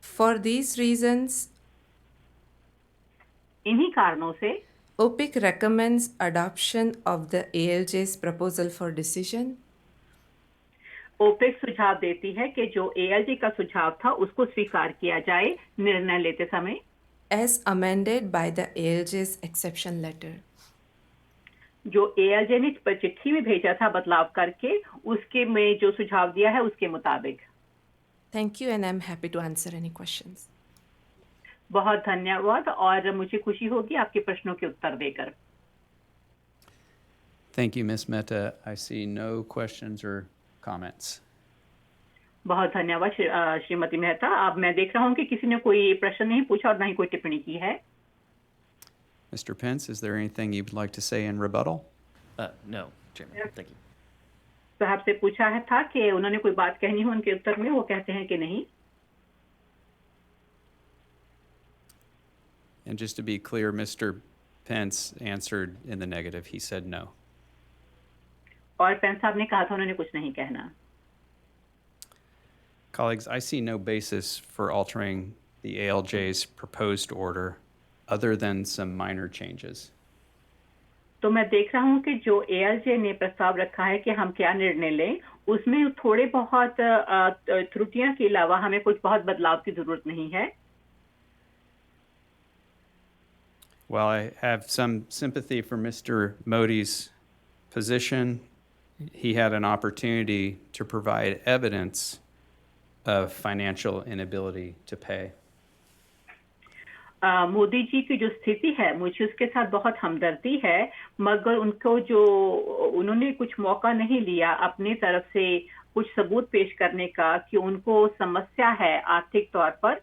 For these reasons, इन्हीं कारणों से OPIC recommends adoption of the ALJ's proposal for decision OPEC सुझाव देती है कि जो एएलजी का सुझाव था उसको स्वीकार किया जाए निर्णय लेते समय as amended by the ALJ's exception letter. जो एएलजे ने चिट्ठी में भेजा था बदलाव करके उसके में जो सुझाव दिया है उसके मुताबिक। Thank you and I'm happy to answer any questions. बहुत धन्यवाद और मुझे खुशी होगी आपके प्रश्नों के उत्तर देकर। Thank you, Ms. Mehta. I see no questions or comments. बहुत धन्यवाद श्रीमती मेहता। अब मैं देख रहा हूँ कि किसी ने कोई प्रश्न नहीं पूछा और ना ही कोई टिप्पणी की है। Mr. Pence, is there anything you'd like to say in rebuttal? No, Chairman. Thank you. साहब से पूछा है था कि उन्होंने कोई बात कहनी हो उनके उत्तर में, वो कहते हैं कि नहीं। And just to be clear, Mr. Pence answered in the negative. He said no. और पेंस साहब ने कहा था उन्होंने कुछ नहीं कहना। Colleagues, I see no basis for altering the ALJ's proposed order other than some minor changes. तो मैं देख रहा हूँ कि जो एएलजे ने प्रस्ताव रखा है कि हम क्या निर्णय लें, उसमें थोड़े बहुत त्रुटियां के अलावा हमें कुछ बहुत बदलाव की जरूरत नहीं है। While I have some sympathy for Mr. Modi's position, he had an opportunity to provide evidence of financial inability to pay. Modi ji की जो स्थिति है मुझे उसके साथ बहुत हमदर्दी है, मगर उनको जो उन्होंने कुछ मौका नहीं लिया अपनी तरफ से कुछ सबूत पेश करने का कि उनको समस्या है आर्थिक तौर पर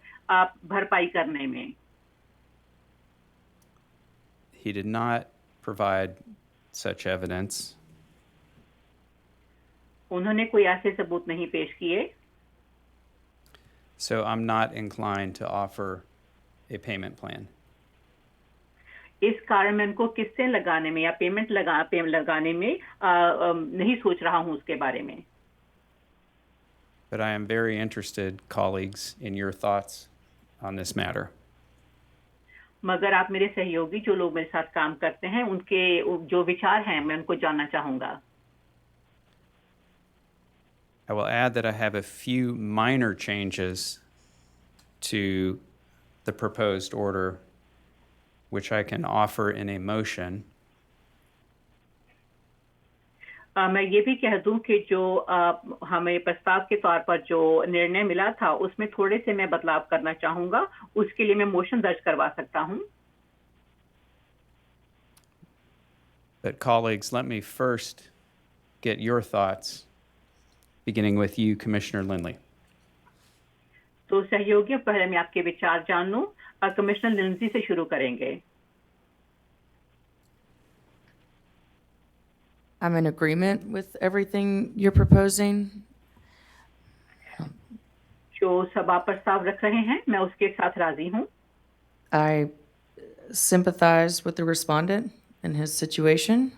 भरपाई करने में। He did not provide such evidence. उन्होंने कोई ऐसे सबूत नहीं पेश किए। So I'm not inclined to offer a payment plan. इस कारण मैं उनको किस्तें लगाने में या पेमेंट लगाने में नहीं सोच रहा हूं उसके बारे में। But I am very interested, colleagues, in your thoughts on this matter. मगर आप मेरे सहयोगी जो लोग मेरे साथ काम करते हैं उनके जो विचार हैं मैं उनको जानना चाहूंगा। I will add that I have a few minor changes to the proposed order, which I can offer in a motion. मैं ये भी कह दूं कि जो हमें प्रस्ताव के तौर पर जो निर्णय मिला था उसमें थोड़े से मैं बदलाव करना चाहूंगा, उसके लिए मैं मोशन दर्ज करवा सकता हूं। But colleagues, let me first get your thoughts, beginning with you, Commissioner Lindley. तो सहयोगियों पहले मैं आपके विचार जान लूं। कमिश्नर लिंडजी से शुरू करेंगे। I'm in agreement with everything you're proposing. जो सभा प्रस्ताव रख रहे हैं मैं उसके साथ राजी हूं। I sympathize with the respondent and his situation.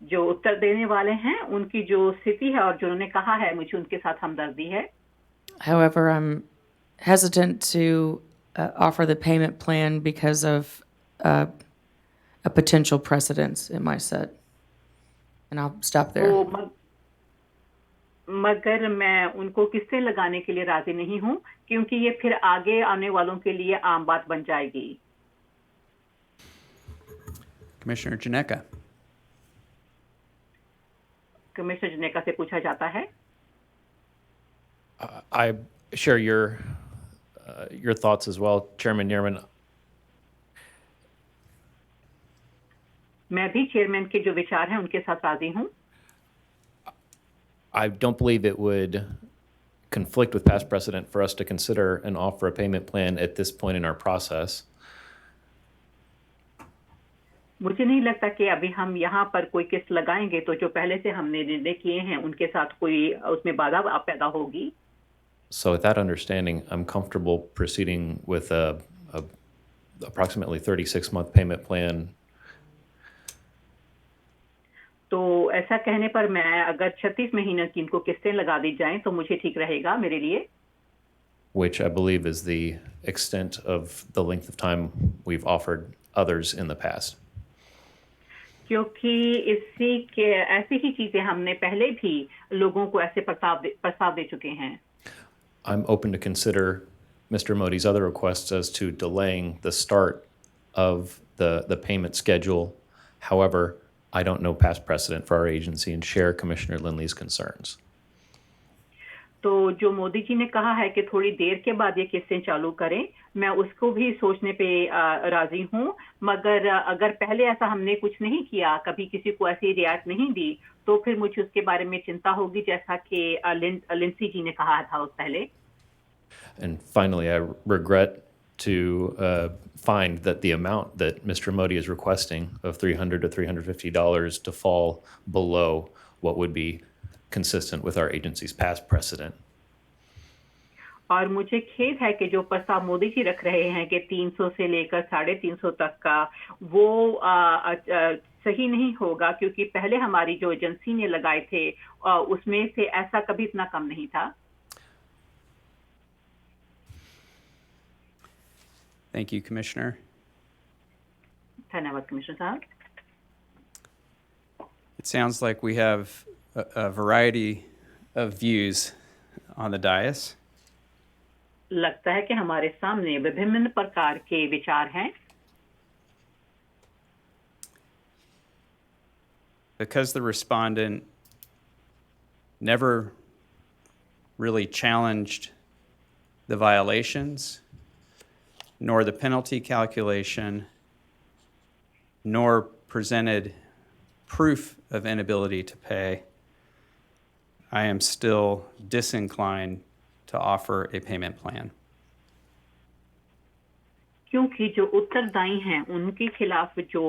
जो उत्तर देने वाले हैं उनकी जो स्थिति है और जो उन्होंने कहा है मुझे उनके साथ हमदर्दी है। However, I'm hesitant to offer the payment plan because of a potential precedence it might set. And I'll stop there. मगर मैं उनको किस्तें लगाने के लिए राजी नहीं हूं क्योंकि ये फिर आगे आने वालों के लिए आम बात बन जाएगी। Commissioner Janeka. कमिश्नर जनेका से पूछा जाता है। I share your thoughts as well, Chairman Neerman. मैं भी चेयरमैन के जो विचार हैं उनके साथ राजी हूं। I don't believe it would conflict with past precedent for us to consider and offer a payment plan at this point in our process. मुझे नहीं लगता कि अभी हम यहाँ पर कोई किस्त लगाएंगे तो जो पहले से हमने निर्णय किए हैं उनके साथ कोई उसमें बाधा पैदा होगी. So with that understanding, I'm comfortable proceeding with a approximately 36-month payment plan. तो ऐसा कहने पर मैं अगर 36 महीने की इनको किस्तें लगा दी जाएं तो मुझे ठीक रहेगा मेरे लिए. Which I believe is the extent of the length of time we've offered others in the past. क्योंकि ऐसी ही चीजें हमने पहले भी लोगों को ऐसे प्रस्ताव दे चुके हैं. I'm open to consider Mr. Modi's other requests as to delaying the start of the payment schedule. However, I don't know past precedent for our agency and share Commissioner Lindley's concerns. तो जो मोदी जी ने कहा है कि थोड़ी देर के बाद ये किस्तें चालू करें, मैं उसको भी सोचने पे राजी हूँ, मगर अगर पहले ऐसा हमने कुछ नहीं किया, कभी किसी को ऐसी रियायत नहीं दी, तो फिर मुझे उसके बारे में चिंता होगी, जैसा कि लिंडसी जी ने कहा था उस पहले. And finally, I regret to find that the amount that Mr. Modi is requesting of $300 to $350 to fall below what would be consistent with our agency's past precedent. और मुझे खेद है कि जो प्रस्ताव मोदी जी रख रहे हैं कि 300 से लेकर 350 तक का, वो सही नहीं होगा, क्योंकि पहले हमारी जो एजेंसी ने लगाए थे उसमें से ऐसा कभी इतना कम नहीं था. Thank you, Commissioner. धन्यवाद कमिश्नर साहब. It sounds like we have a variety of views on the dais. लगता है कि हमारे सामने विभिन्न प्रकार के विचार हैं. Because the respondent never really challenged the violations, nor the penalty calculation, nor presented proof of inability to pay, I am still disinclined to offer a payment plan. क्योंकि जो उत्तरदायी हैं उनके खिलाफ जो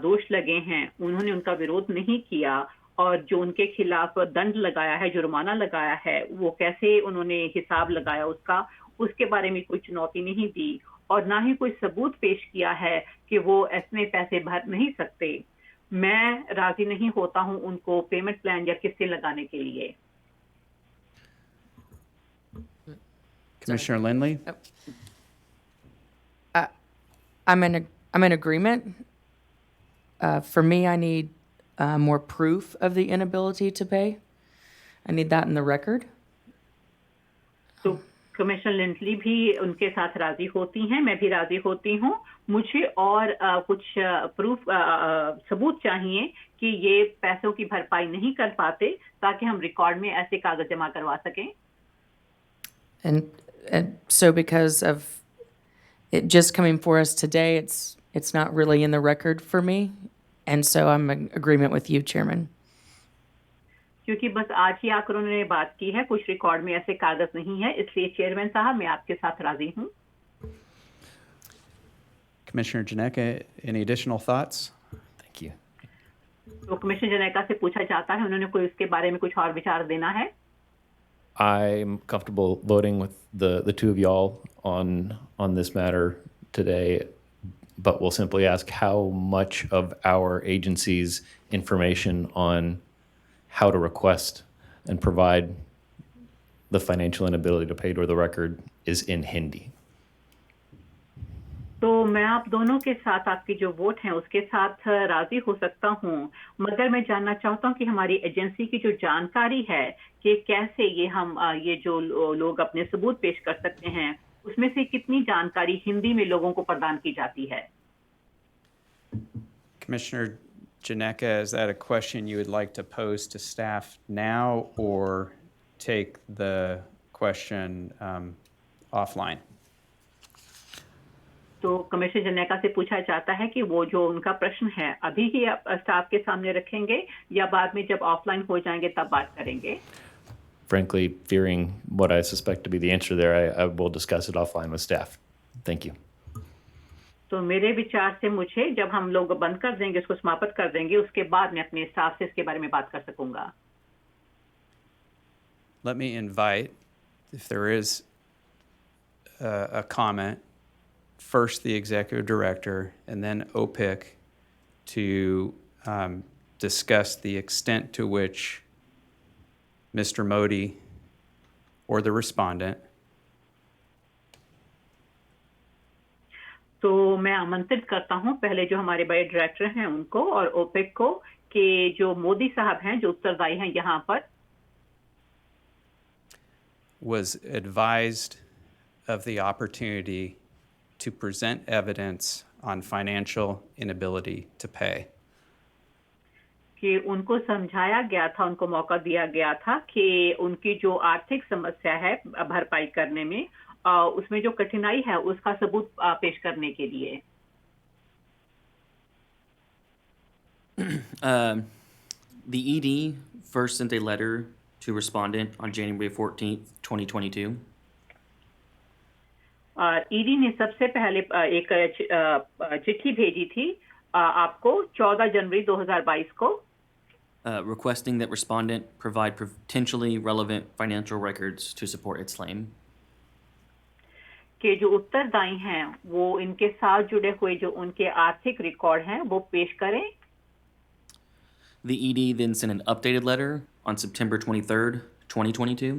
दोष लगे हैं उन्होंने उनका विरोध नहीं किया, और जो उनके खिलाफ दंड लगाया है, जुर्माना लगाया है, वो कैसे उन्होंने हिसाब लगाया उसके बारे में कोई चुनौती नहीं दी, और ना ही कोई सबूत पेश किया है कि वो ऐसे पैसे भर नहीं सकते. मैं राजी नहीं होता हूं उनको पेमेंट प्लान या किस्तें लगाने के लिए. Commissioner Lindley? I'm in agreement. For me, I need more proof of the inability to pay. I need that in the record. तो कमिश्नर लिंडली भी उनके साथ राजी होती हैं, मैं भी राजी होती हूँ. मुझे और कुछ प्रूफ सबूत चाहिए कि ये पैसों की भरपाई नहीं कर पाते, ताकि हम रिकॉर्ड में ऐसे कागज जमा करवा सकें. And so because of it just coming for us today, it's not really in the record for me. And so I'm in agreement with you, Chairman. क्योंकि बस आज ही आकर उन्होंने बात की है, कुछ रिकॉर्ड में ऐसे कागज नहीं है, इसलिए चेयरमैन साहब मैं आपके साथ राजी हूँ. Commissioner Janetka, any additional thoughts? Thank you. तो कमिश्नर जनेका से पूछा जाता है, उन्होंने कोई उसके बारे में कुछ और विचार देना है. I'm comfortable voting with the two of y'all on this matter today, but we'll simply ask how much of our agency's information on how to request and provide the financial inability to pay toward the record is in Hindi. तो मैं आप दोनों के साथ आपकी जो vote है उसके साथ राजी हो सकता हूँ, मगर मैं जानना चाहता हूँ कि हमारी एजेंसी की जो जानकारी है कि कैसे ये जो लोग अपने सबूत पेश कर सकते हैं, उसमें से कितनी जानकारी हिंदी में लोगों को प्रदान की जाती है. Commissioner Janetka, is that a question you would like to pose to staff now or take the question offline? तो कमिश्नर जनेका से पूछा जाता है कि वो जो उनका प्रश्न है अभी ही स्टाफ के सामने रखेंगे या बाद में जब ऑफलाइन हो जाएंगे तब बात करेंगे. Frankly, fearing what I suspect to be the answer there, I will discuss it offline with staff. Thank you. तो मेरे विचार से मुझे जब हम लोग बंद कर देंगे, उसको समाप्त कर देंगे, उसके बाद मैं अपने स्टाफ से इसके बारे में बात कर सकूंगा. Let me invite, if there is a comment, first the executive director and then OPIC to discuss the extent to which Mr. Modi or the respondent तो मैं आमंत्रित करता हूं पहले जो हमारे बड़े डायरेक्टर हैं उनको और ओपेक को कि जो मोदी साहब हैं जो उत्तरदायी हैं यहां पर was advised of the opportunity to present evidence on financial inability to pay. कि उनको समझाया गया था, उनको मौका दिया गया था कि उनकी जो आर्थिक समस्या है भरपाई करने में, उसमें जो कठिनाई है उसका सबूत पेश करने के लिए. The ED first sent a letter to respondent on January 14th, 2022. ED ने सबसे पहले एक चिट्ठी भेजी थी आपको 14 जनवरी 2022 को, Requesting that respondent provide potentially relevant financial records to support its claim. कि जो उत्तरदायी हैं वो इनके साथ जुड़े हुए जो उनके आर्थिक रिकॉर्ड हैं वो पेश करें. The ED then sent an updated letter on September 23rd, 2022.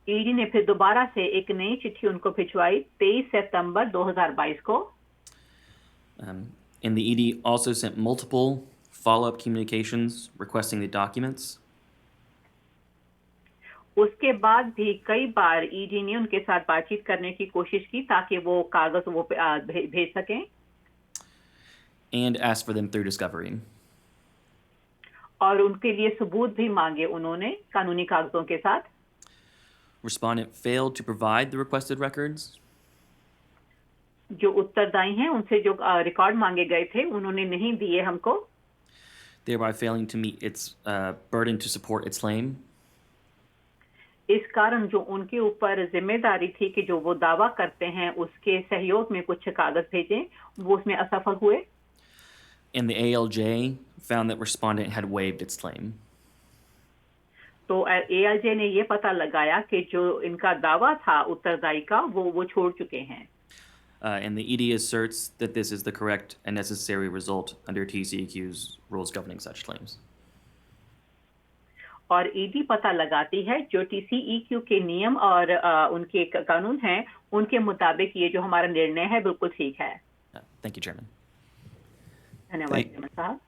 ED ने फिर दोबारा से एक नई चिट्ठी उनको भिजवाई 23 सितंबर 2022 को. And the ED also sent multiple follow-up communications requesting the documents. उसके बाद भी कई बार ईडी ने उनके साथ बातचीत करने की कोशिश की ताकि वो कागज वो भेज सकें. And asked for them through discovery. और उनके लिए सबूत भी मांगे उन्होंने कानूनी कागजों के साथ. Respondent failed to provide the requested records. जो उत्तरदायी हैं उनसे जो रिकॉर्ड मांगे गए थे उन्होंने नहीं दिए हमको, thereby failing to meet its burden to support its claim. इस कारण जो उनके ऊपर जिम्मेदारी थी कि जो वो दावा करते हैं उसके सहयोग में कुछ कागज भेजें, वो उसमें असफल हुए. And the ALJ found that respondent had waived its claim. तो ALJ ने ये पता लगाया कि जो इनका दावा था उत्तरदायी का वो छोड़ चुके हैं. And the ED asserts that this is the correct and necessary result under TCEQ's rules governing such claims. और ईडी पता लगाती है जो TCEQ के नियम और उनके कानून हैं उनके मुताबिक ये जो हमारा निर्णय है बिल्कुल ठीक है. Thank you, Chairman. धन्यवाद चेयरमैन साहब.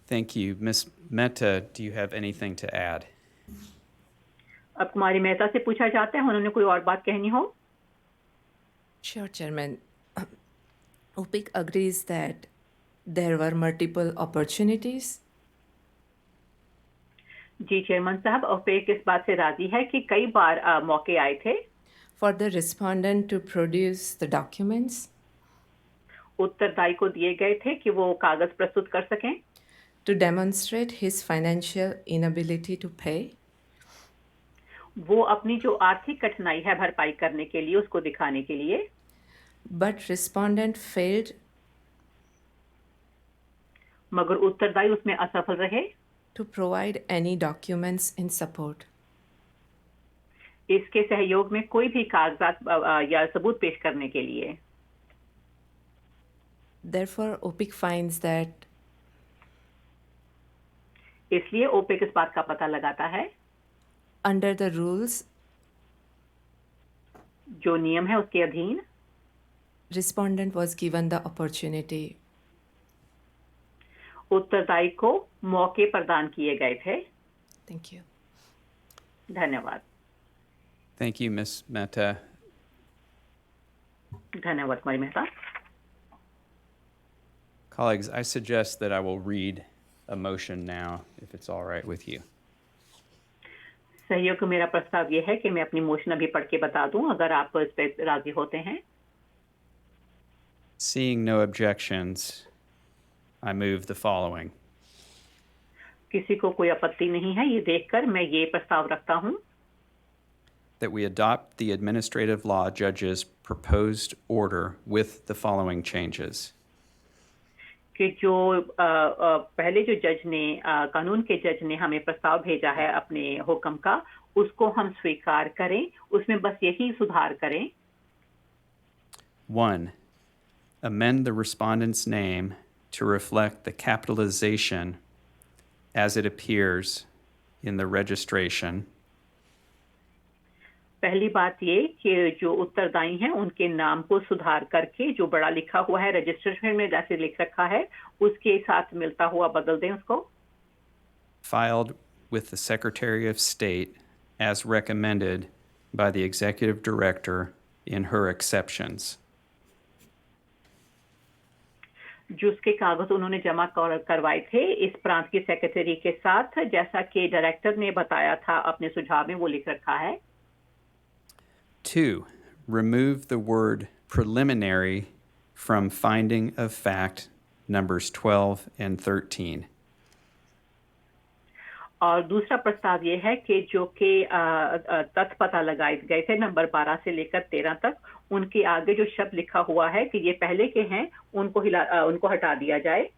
Thank you. Ms. Mehta, do you have anything to add? अब कुमारी मेहता से पूछा जाता है उन्होंने कोई और बात कहनी हो. Sure, Chairman. OPIC agrees that there were multiple opportunities. जी चेयरमैन साहब, ओपेक इस बात से राजी है कि कई बार मौके आए थे For the respondent to produce the documents, उत्तरदायी को दिए गए थे कि वो कागज प्रस्तुत कर सकें, to demonstrate his financial inability to pay, वो अपनी जो आर्थिक कठिनाई है भरपाई करने के लिए उसको दिखाने के लिए, but respondent failed मगर उत्तरदायी उसमें असफल रहे to provide any documents in support. इसके सहयोग में कोई भी कागजात या सबूत पेश करने के लिए. Therefore, OPIC finds that इसलिए ओपेक इस बात का पता लगाता है under the rules, जो नियम है उसके अधीन respondent was given the opportunity उत्तरदायी को मौके प्रदान किए गए थे. Thank you. धन्यवाद. Thank you, Ms. Mehta. धन्यवाद कुमारी Mehta. Colleagues, I suggest that I will read a motion now, if it's all right with you. सहयोग मेरा प्रस्ताव ये है कि मैं अपनी मोशन अभी पढ़ के बता दूं अगर आप इस पे राजी होते हैं. Seeing no objections, I move the following. किसी को कोई आपत्ति नहीं है ये देखकर मैं ये प्रस्ताव रखता हूं That we adopt the administrative law judge's proposed order with the following changes. कि जो पहले जो जज ने कानून के जज ने हमें प्रस्ताव भेजा है अपने हुक्म का, उसको हम स्वीकार करें, उसमें बस यही सुधार करें. 1. Amend the respondent's name to reflect the capitalization as it appears in the registration. पहली बात ये कि जो उत्तरदायी हैं उनके नाम को सुधार करके जो बड़ा लिखा हुआ है रजिस्ट्रेशन में जैसे लिख रखा है उसके साथ मिलता हुआ बदल दें उसको. Filed with the Secretary of State as recommended by the Executive Director in her exceptions. जो उसके कागज उन्होंने जमा करवाए थे इस प्रांत की सेक्रेटरी के साथ, जैसा कि डायरेक्टर ने बताया था अपने सुझाव में वो लिख रखा है. 2. Remove the word preliminary from finding of fact numbers 12 and 13. और दूसरा प्रस्ताव ये है कि जो कि तथ्य पता लगाए गए थे नंबर 12 से लेकर 13 तक, उनके आगे जो शब्द लिखा हुआ है कि ये पहले के हैं उनको हटा दिया जाए.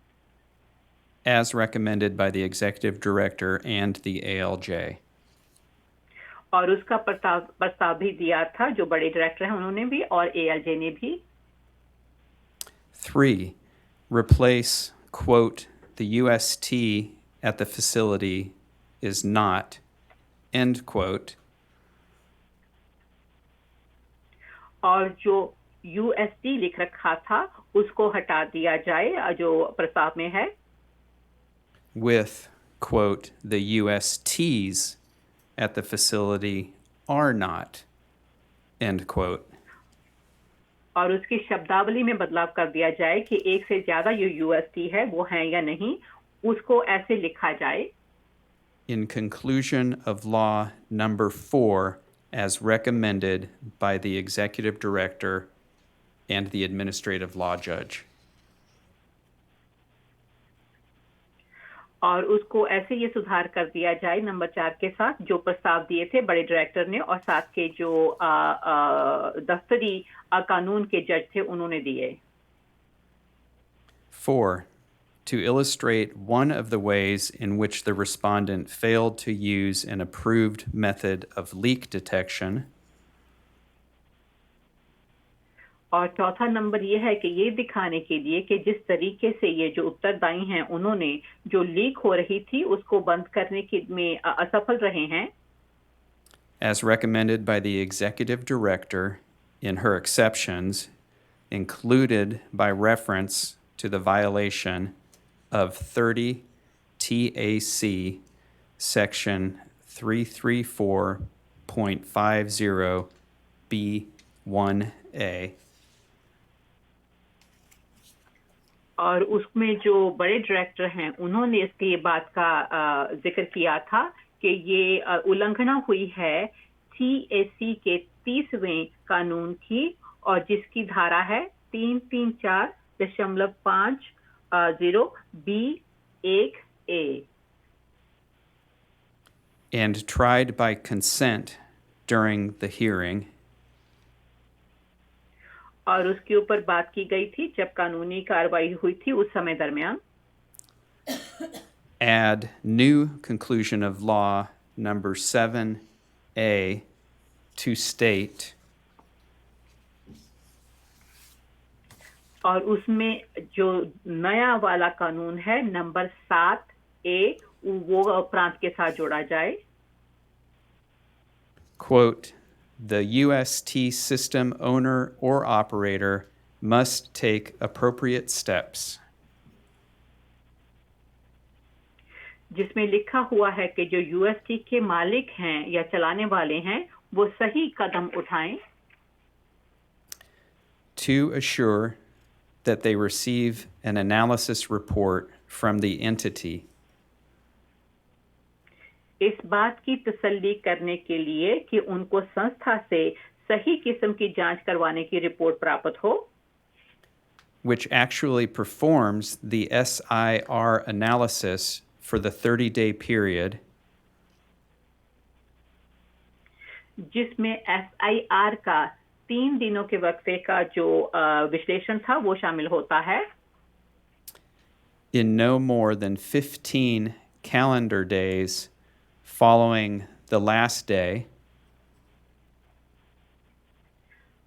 As recommended by the Executive Director and the ALJ. और उसका प्रस्ताव भी दिया था जो बड़े डायरेक्टर हैं उन्होंने भी और ALJ ने भी. 3. Replace, quote, the UST at the facility is not, end quote. और जो UST लिख रखा था उसको हटा दिया जाए जो प्रस्ताव में है. With, quote, the USTs at the facility are not, end quote. और उसकी शब्दावली में बदलाव कर दिया जाए कि एक से ज्यादा जो UST है वो है या नहीं, उसको ऐसे लिखा जाए. In conclusion of law number 4 as recommended by the Executive Director and the Administrative Law Judge. और उसको ऐसे ये सुधार कर दिया जाए नंबर 4 के साथ जो प्रस्ताव दिए थे बड़े डायरेक्टर ने और साथ के जो दफ्तरी कानून के जज थे उन्होंने दिए. 4. To illustrate one of the ways in which the respondent failed to use an approved method of leak detection. और चौथा नंबर ये है कि ये दिखाने के लिए कि जिस तरीके से ये जो उत्तरदायी हैं उन्होंने जो लीक हो रही थी उसको बंद करने की में असफल रहे हैं. As recommended by the Executive Director in her exceptions, included by reference to the violation of 30 TAC Section 334.50 B1A. और उसमें जो बड़े डायरेक्टर हैं उन्होंने इसकी बात का जिक्र किया था कि ये उल्लंघना हुई है TAC के 30वें कानून की और जिसकी धारा है 334.50 B1A. And tried by consent during the hearing. और उसके ऊपर बात की गई थी जब कानूनी कार्रवाई हुई थी उस समय दरमियान. Add new conclusion of law number 7A to state. और उसमें जो नया वाला कानून है नंबर 7A वो प्रांत के साथ जोड़ा जाए. Quote, the UST system owner or operator must take appropriate steps. जिसमें लिखा हुआ है कि जो UST के मालिक हैं या चलाने वाले हैं वो सही कदम उठाएं. To assure that they receive an analysis report from the entity. इस बात की तसल्ली करने के लिए कि उनको संस्था से सही किस्म की जांच करवाने की रिपोर्ट प्राप्त हो. Which actually performs the SIR analysis for the 30-day period. जिसमें SIR का 3 दिनों के वक्फे का जो विश्लेषण था वो शामिल होता है in no more than 15 calendar days following the last day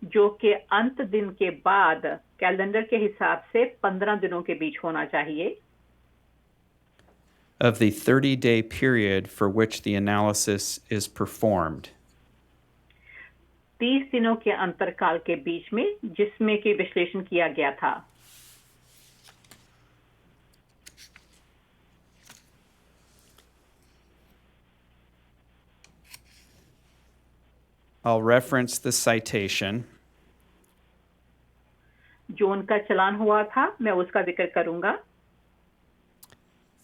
जो कि अंत दिन के बाद कैलेंडर के हिसाब से 15 दिनों के बीच होना चाहिए of the 30-day period for which the analysis is performed. 30 दिनों के अंतरकाल के बीच में जिसमें कि विश्लेषण किया गया था I'll reference the citation. जो उनका चलान हुआ था मैं उसका जिक्र करूंगा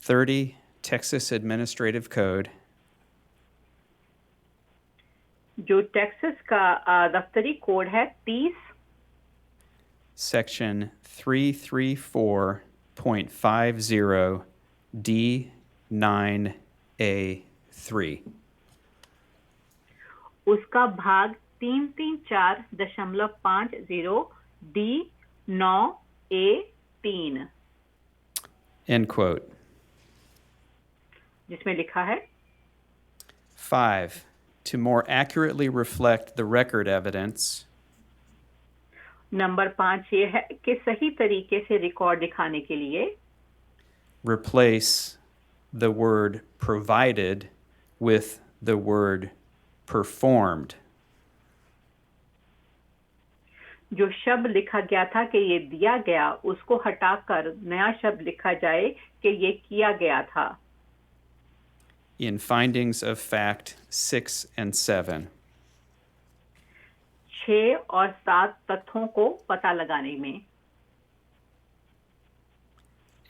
30 Texas Administrative Code, जो टेक्सास का दफ्तरी कोड है 30 Section 334.50 D9A3. उसका भाग 334.50 D9A3 End quote. जिसमें लिखा है 5. To more accurately reflect the record evidence, number 5 ये है कि सही तरीके से रिकॉर्ड दिखाने के लिए replace the word provided with the word performed. जो शब्द लिखा गया था कि ये दिया गया उसको हटाकर नया शब्द लिखा जाए कि ये किया गया था In findings of fact 6 and 7. 6 और 7 तथ्यों को पता लगाने में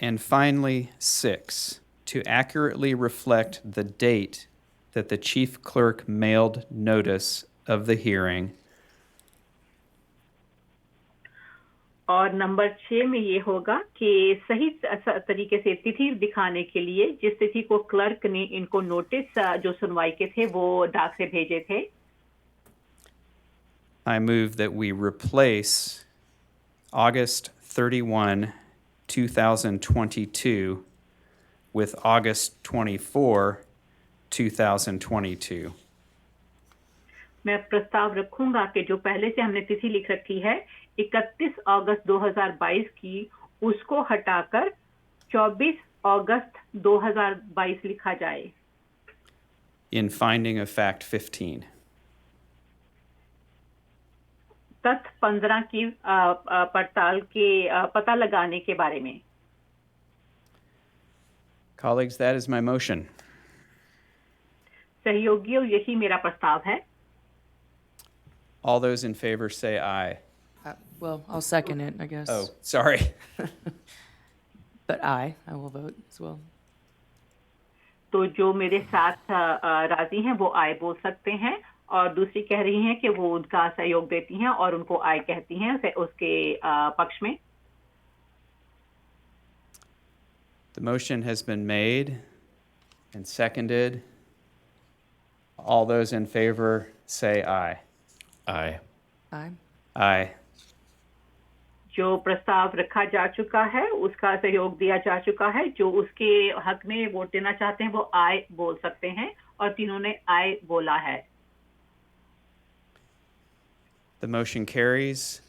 And finally, 6, to accurately reflect the date that the chief clerk mailed notice of the hearing और नंबर 6 में ये होगा कि सही तरीके से तिथि दिखाने के लिए जिस तिथि को क्लर्क ने इनको नोटिस जो सुनवाई के थे वो डाक से भेजे थे I move that we replace August 31, 2022 with August 24, 2022. मैं प्रस्ताव रखूंगा कि जो पहले से हमने तिथि लिख रखी है 31 अगस्त 2022 की उसको हटाकर 24 अगस्त 2022 लिखा जाए In finding of fact 15. तथ्य 15 की पड़ताल के पता लगाने के बारे में Colleagues, that is my motion. सहयोगियों यही मेरा प्रस्ताव है All those in favor say aye. Well, I'll second it, I guess. Oh, sorry. But I will vote as well. तो जो मेरे साथ राजी हैं वो आय बोल सकते हैं और दूसरी कह रही हैं कि वो उनका सहयोग देती हैं और उनको आय कहती हैं उसके पक्ष में The motion has been made and seconded. All those in favor say aye. Aye. Aye. Aye. जो प्रस्ताव रखा जा चुका है उसका सहयोग दिया जा चुका है जो उसके हक में वोट देना चाहते हैं वो आय बोल सकते हैं और तीनों ने आय बोला है The motion carries.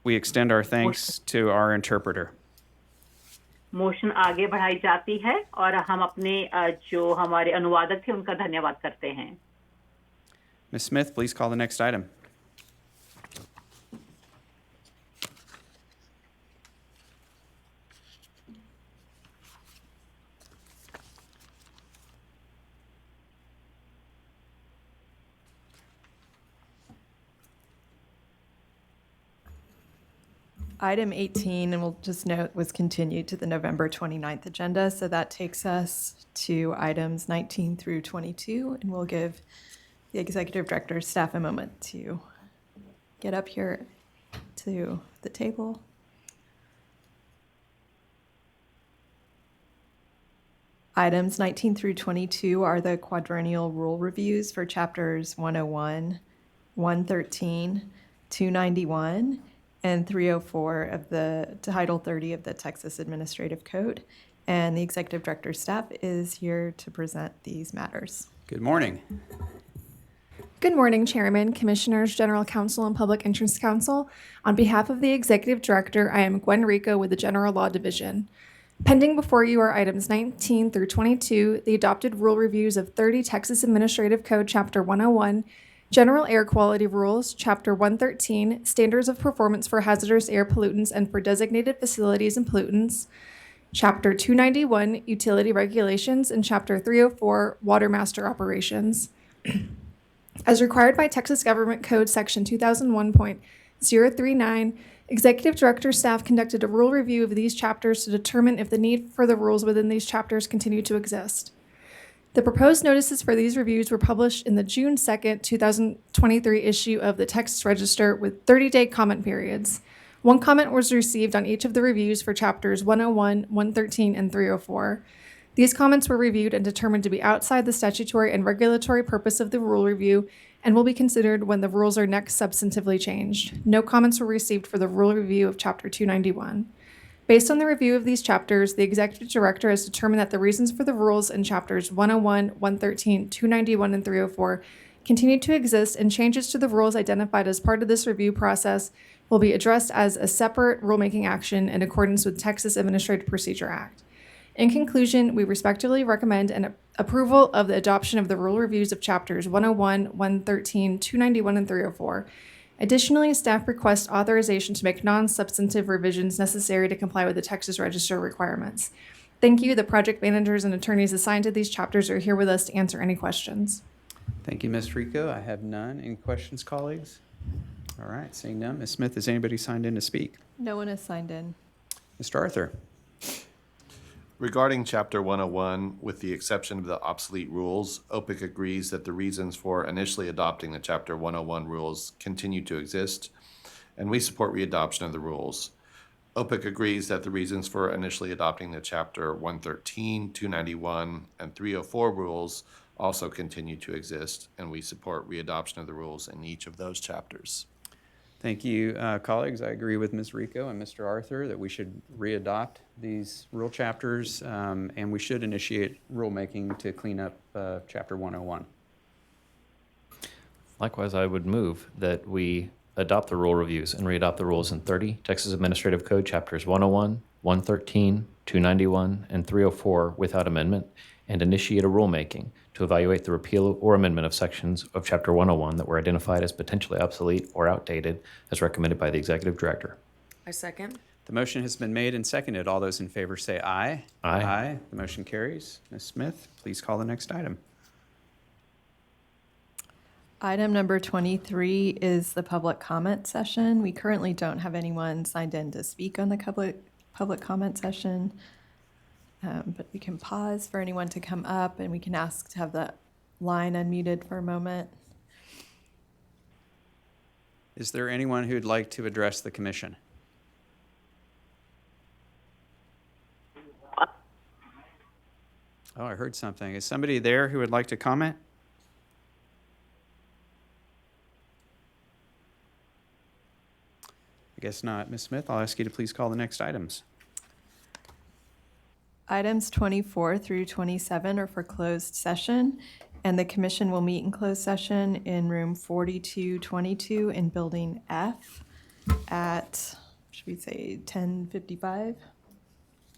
We extend our thanks to our interpreter. Motion आगे बढ़ाई जाती है और हम अपने जो हमारे अनुवादक थे उनका धन्यवाद करते हैं Ms. Smith, please call the next item. Item 18, and we'll just note, was continued to the November 29th agenda. So that takes us to items 19 through 22, and we'll give the executive director's staff a moment to get up here to the table. Items 19 through 22 are the quadrennial rule reviews for chapters 101 113, 291, and 304 of the Title 30 of the Texas Administrative Code. And the Executive Director's staff is here to present these matters. Good morning. Good morning, Chairman, Commissioners, General Counsel, and Public Interest Counsel. On behalf of the Executive Director, I am Gwen Rico with the General Law Division. Pending before you are items 19 through 22, the adopted rule reviews of 30 Texas Administrative Code Chapter 101, General Air Quality Rules, Chapter 113, Standards of Performance for Hazardous Air Pollutants and for Designated Facilities and Pollutants, Chapter 291, Utility Regulations, and Chapter 304, Water Master Operations. As required by Texas Government Code Section 2001.039, Executive Director staff conducted a rule review of these chapters to determine if the need for the rules within these chapters continue to exist. The proposed notices for these reviews were published in the June 2nd, 2023 issue of the Texas Register with 30-day comment periods. One comment was received on each of the reviews for chapters 101, 113, and 304. These comments were reviewed and determined to be outside the statutory and regulatory purpose of the rule review and will be considered when the rules are next substantively changed. No comments were received for the rule review of Chapter 291. Based on the review of these chapters, the Executive Director has determined that the reasons for the rules in Chapters 101, 113, 291, and 304 continue to exist, and changes to the rules identified as part of this review process will be addressed as a separate rulemaking action in accordance with Texas Administrative Procedure Act. In conclusion, we respectfully recommend an approval of the adoption of the rule reviews of Chapters 101, 113, 291, and 304. Additionally, staff requests authorization to make non-substantive revisions necessary to comply with the Texas Register requirements. Thank you. The project managers and attorneys assigned to these chapters are here with us to answer any questions. Thank you, Ms. Rico. I have none. Any questions, colleagues? All right, seeing none. Ms. Smith, has anybody signed in to speak? No one has signed in. Mr. Arthur? Regarding Chapter 101, with the exception of the obsolete rules, OPIC agrees that the reasons for initially adopting the Chapter 101 rules continue to exist, and we support readoption of the rules. OPIC agrees that the reasons for initially adopting the Chapter 113, 291, and 304 rules also continue to exist, and we support readoption of the rules in each of those chapters. Thank you, colleagues. I agree with Ms. Rico and Mr. Arthur that we should readopt these rule chapters, and we should initiate rulemaking to clean up Chapter 101. Likewise, I would move that we adopt the rule reviews and readopt the rules in 30 Texas Administrative Code Chapters 101, 113, 291, and 304 without amendment, and initiate a rulemaking to evaluate the repeal or amendment of sections of Chapter 101 that were identified as potentially obsolete or outdated as recommended by the Executive Director. I second. The motion has been made and seconded. All those in favor say aye. Aye. Aye. The motion carries. Ms. Smith, please call the next item. Item number 23 is the public comment session. We currently don't have anyone signed in to speak on the public comment session, but we can pause for anyone to come up, and we can ask to have the line unmuted for a moment. Is there anyone who'd like to address the commission? Oh, I heard something. Is somebody there who would like to comment? I guess not. Ms. Smith, I'll ask you to please call the next items. Items 24 through 27 are for closed session, and the commission will meet in closed session in room 4222 in Building F at, should we say, 10:55?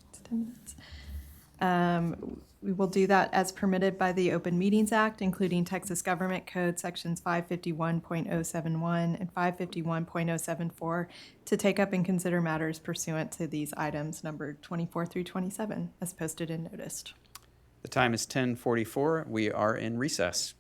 It's 10 minutes. We will do that as permitted by the Open Meetings Act, including Texas Government Code Sections 551.071 and 551.074, to take up and consider matters pursuant to these items numbered 24 through 27, as posted and noticed. The time is 10:44. We are in recess.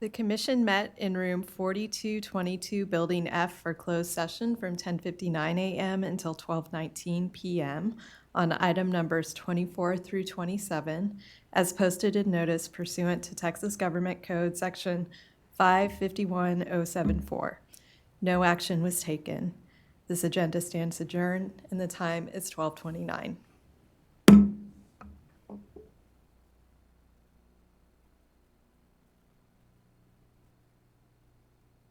The commission met in room 4222, Building F, for closed session from 10:59 a.m. until 12:19 p.m. on item numbers 24 through 27, as posted in notice pursuant to Texas Government Code Section 551074. No action was taken. This agenda stands adjourned, and the time is 12:29.